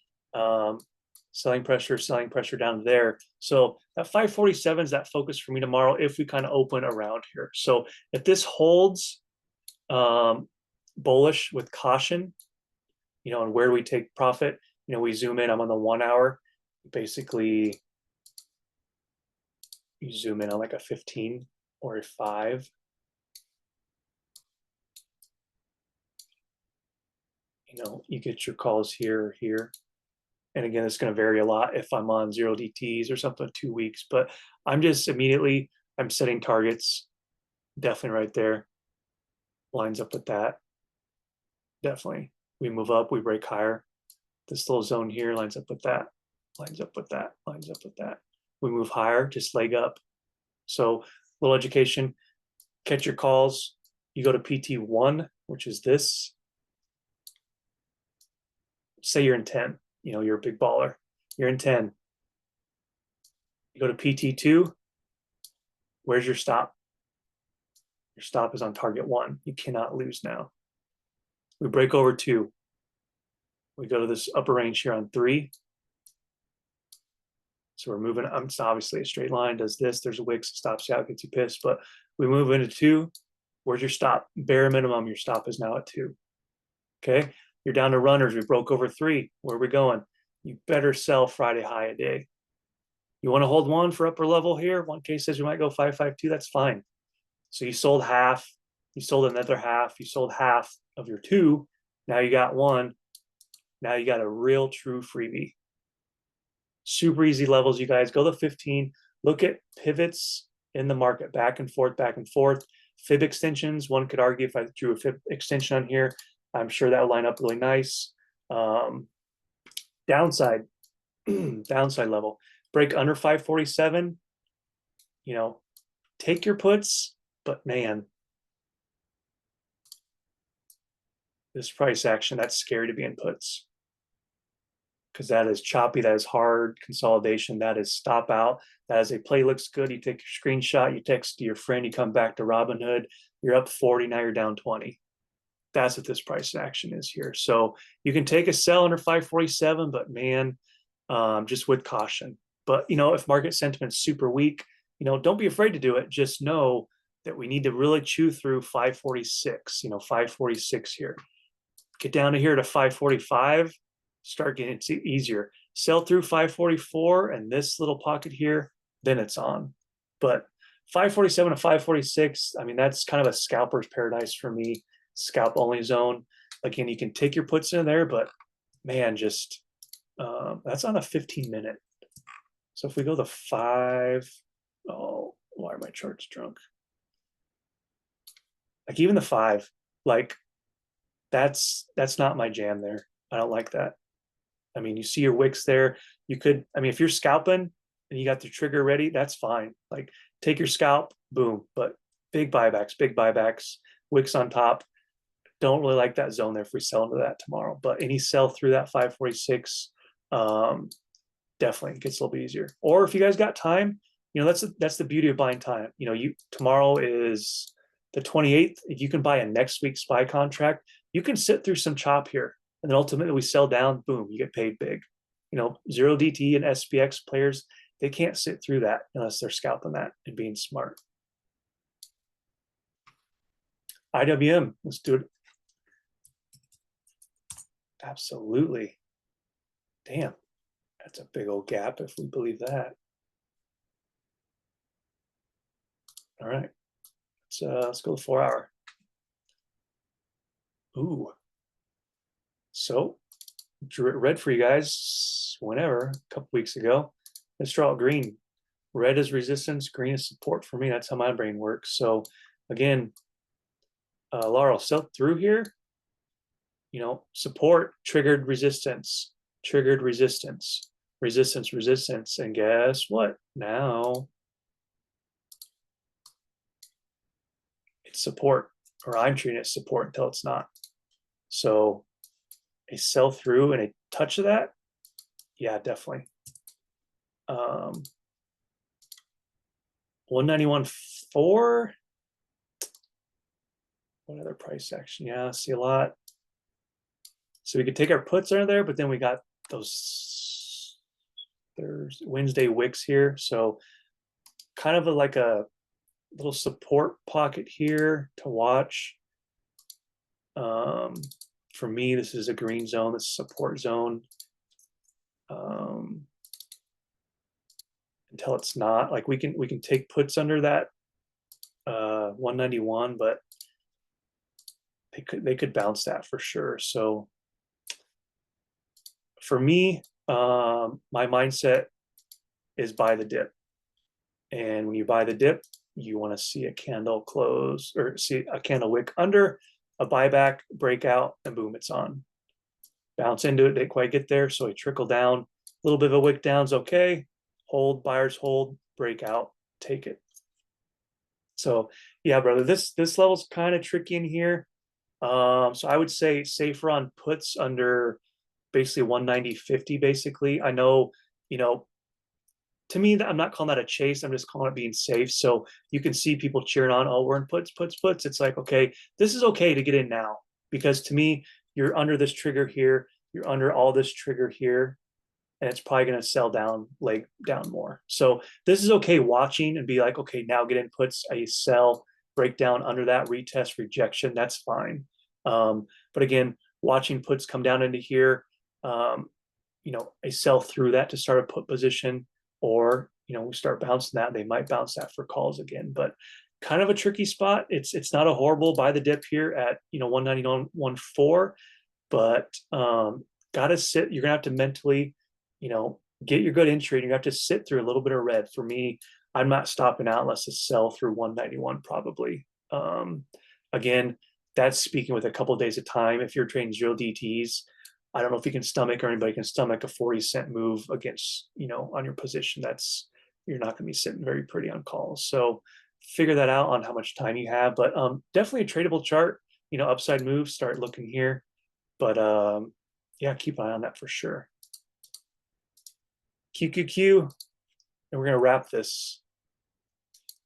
Speaker 1: Selling pressure down there. So that 547 is that focus for me tomorrow if we kind of open around here. So if this holds bullish with caution, and where we take profit, we zoom in. I'm on the 1 hour. Basically, you zoom in on like a 15 or a 5. You get your calls here or here. And again, it's going to vary a lot if I'm on 0 DTs or something 2 weeks, but I'm just immediately, I'm setting targets. Definitely right there. Lines up with that. Definitely. We move up, we break higher. This little zone here lines up with that, lines up with that, lines up with that. We move higher, just leg up. So little education, catch your calls. You go to PT1, which is this. Say you're in 10, you're a big baller. You're in 10. You go to PT2, where's your stop? Your stop is on target 1. You cannot lose now. We break over 2. We go to this upper range here on 3. So we're moving, it's obviously a straight line, does this, there's a wick, stops you out, gets you pissed, but we move into 2. Where's your stop? Bare minimum, your stop is now at 2. Okay, you're down to runners, we broke over 3. Where are we going? You better sell Friday high a day. You want to hold 1 for upper level here? 1K says we might go 552, that's fine. So you sold half, you sold another half, you sold half of your 2, now you got 1. Now you got a real true freebie. Super easy levels, you guys. Go to 15. Look at pivots in the market, back and forth, back and forth. Fib extensions, one could argue if I drew a fib extension on here, I'm sure that would line up really nice. Downside, downside level. Break under 547, take your puts, but man, this price action, that's scary to be in puts. Because that is choppy, that is hard consolidation, that is stop out, that is a play looks good, you take your screenshot, you text to your friend, you come back to Robinhood, you're up 40, now you're down 20. That's what this price action is here. So you can take a sell under 547, but man, just with caution. But, if market sentiment's super weak, don't be afraid to do it. Just know that we need to really chew through 546, 546 here. Get down to here to 545. Start getting it easier. Sell through 544 and this little pocket here, then it's on. But 547 to 546, I mean, that's kind of a scalper's paradise for me. Scalp only zone. Again, you can take your puts in there, but man, just that's on a 15-minute. So if we go to 5, oh, why are my charts drunk? Like even the 5, like that's not my jam there. I don't like that. I mean, you see your wicks there. You could, I mean, if you're scalping and you got the trigger ready, that's fine. Like take your scalp, boom. But big buybacks, wicks on top. don't really like that zone there if we sell into that tomorrow. But any sell through that 546, definitely gets a little bit easier. Or if you guys got time, that's the beauty of buying time. Tomorrow is the 28th. If you can buy a next week SPY contract, you can sit through some chop here, and then ultimately we sell down. Boom, you get paid big. Zero DT and SPX players, they can't sit through that unless they're scalping that and being smart. IWM, let's do it. Absolutely. Damn, that's a big old gap if we believe that. All right, let's go 4 hour. Ooh, so red for you guys whenever, a couple weeks ago. Let's draw out green. Red is resistance, green is support for me. That's how my brain works. So again, Laurel, sell through here. Support triggered resistance, resistance, and guess what? Now it's support, or I'm treating it support until it's not. So a sell through and a touch of that, yeah, definitely. 191.4. What other price action? Yeah, see a lot. So we could take our puts under there, but then we got those Wednesday wicks here. So kind of like a little support pocket here to watch. For me, this is a green zone, this is a support zone. Until it's not, like we can take puts under that 191, but they could bounce that for sure. So for me, my mindset is buy the dip. And when you buy the dip, you want to see a candle close or see a candle wick under, a buyback, breakout, and boom, it's on. Bounce into it, didn't quite get there, so we trickle down. A little bit of a wick down is okay. Hold, buyers hold, breakout, take it. So yeah, brother, this level's kind of tricky in here. So I would say safer on puts under basically 190.50. Basically, I know, to me, I'm not calling that a chase. I'm just calling it being safe. So you can see people cheering on, oh, we're in puts. It's like, okay, this is okay to get in now, because to me, you're under this trigger here, you're under all this trigger here, and it's probably going to sell down, leg down more. So this is okay watching and be like, okay, now get in puts. I sell, break down under that, retest, rejection. That's fine. But again, watching puts come down into here, I sell through that to start a put position, or we start bouncing that. They might bounce that for calls again, but kind of a tricky spot. It's not a horrible buy the dip here at 191.14, but gotta sit. You're gonna have to mentally get your good entry, and you have to sit through a little bit of red. For me, I'm not stopping out unless it's sell through 191 probably. Again, that's speaking with a couple of days of time. If you're trading zero DTs, I don't know if you can stomach, or anybody can stomach, a 40-cent move against, on your position. You're not going to be sitting very pretty on calls. So figure that out on how much time you have, but definitely a tradable chart, upside moves, start looking here, but yeah, keep an eye on that for sure. QQQ, and we're going to wrap this.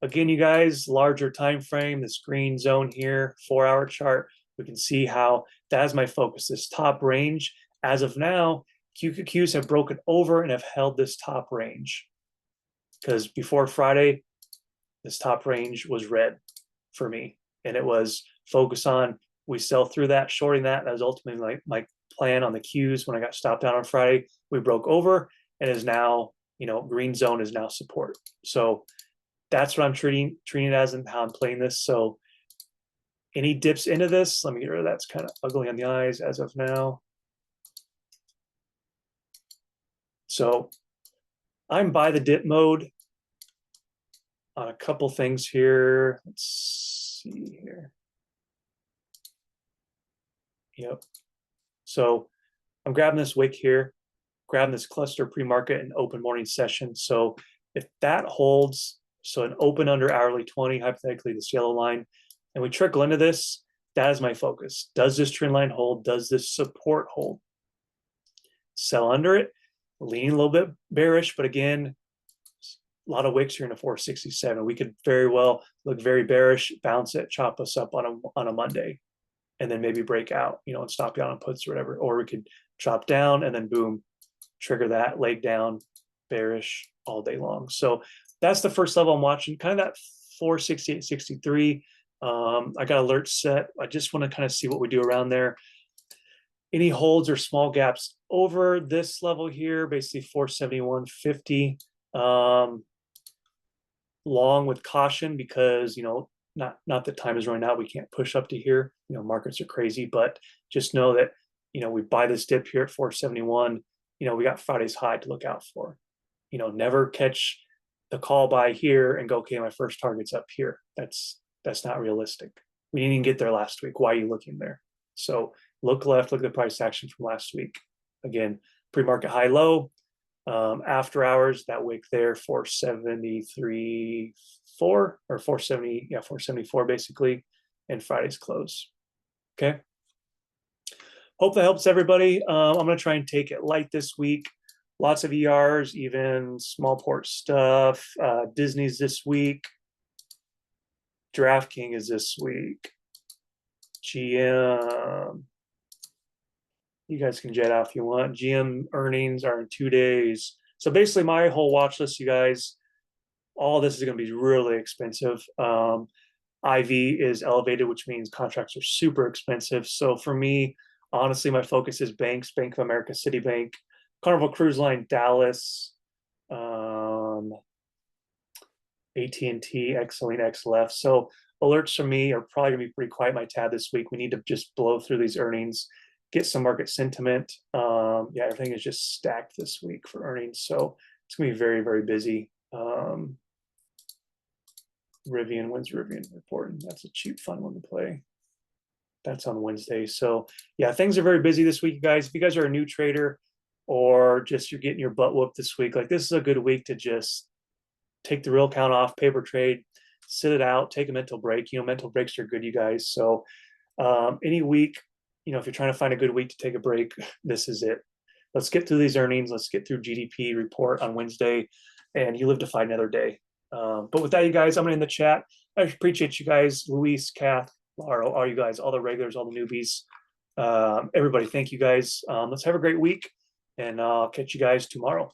Speaker 1: Again, you guys, larger time frame, this green zone here, 4 hour chart. We can see how that is my focus. This top range, as of now, QQQs have broken over and have held this top range. Because before Friday, this top range was red for me. And it was focus on, we sell through that, shorting that. That was ultimately my plan on the Qs when I got stopped out on Friday. We broke over and is now, green zone is now support. So that's what I'm treating it as and how I'm playing this. So any dips into this, let me get rid of that. It's kind of ugly on the eyes as of now. So I'm by the dip mode on a couple things here. Let's see here. Yep. So I'm grabbing this wick here, grabbing this cluster pre-market and open morning session. So if that holds, so an open under hourly 20, hypothetically this yellow line, and we trickle into this, That is my focus. Does this trend line hold? Does this support hold? Sell under it, leaning a little bit bearish, but again, a lot of wicks here in a 467. We could very well look very bearish, bounce it, chop us up on a Monday, and then maybe break out, you know, and stop you on puts or whatever. Or we could chop down and then boom, trigger that, leg down, bearish all day long. So that's the first level I'm watching, kind of that 468, 63. I got alerts set. I just want to kind of see what we do around there. Any holds or small gaps over this level here, basically 471.50. Long with caution because, you know, not that time is running out. We can't push up to here. You know, markets are crazy, but just know that, you know, we buy this dip here at 471. You know, we got Friday's high to look out for. You know, never catch the call buy here and go, okay, my first target's up here. That's not realistic. We didn't even get there last week. Why are you looking there? So look left, look at the price action from last week. Again, pre-market high low. After hours, that wick there, 473.4 or 470, yeah, 474 basically, and Friday's close. Okay. Hope that helps everybody. I'm going to try and take it light this week. Lots of ERs, even small port stuff. Disney's this week. DraftKings is this week. GM. You guys can jet out if you want. GM earnings are in 2 days. So basically my whole watch list, you guys, all this is going to be really expensive. IV is elevated, which means contracts are super expensive. So for me, honestly, my focus is banks, Bank of America, Citibank, Carnival Cruise Line, Dallas, AT&T, Xlink, XLF. So alerts from me are probably going to be pretty quiet my tab this week. We need to just blow through these earnings, get some market sentiment. Yeah, everything is just stacked this week for earnings. So it's going to be very, very busy. Rivian, when's Rivian reporting? That's a cheap, fun one to play. That's on Wednesday. So yeah, things are very busy this week, you guys. If you guys are a new trader or just you're getting your butt whooped this week, like this is a good week to just take the real count off, paper trade, sit it out, take a mental break. You know, mental breaks are good, you guys. So any week, you know, if you're trying to find a good week to take a break, this is it. Let's get through these earnings. Let's get through GDP report on Wednesday, and you live to fight another day. But with that, you guys, I'm in the chat. I appreciate you guys, Luis, Kath, Laura, all you guys, all the regulars, all the newbies, everybody. Thank you guys. Let's have a great week, and I'll catch you guys tomorrow.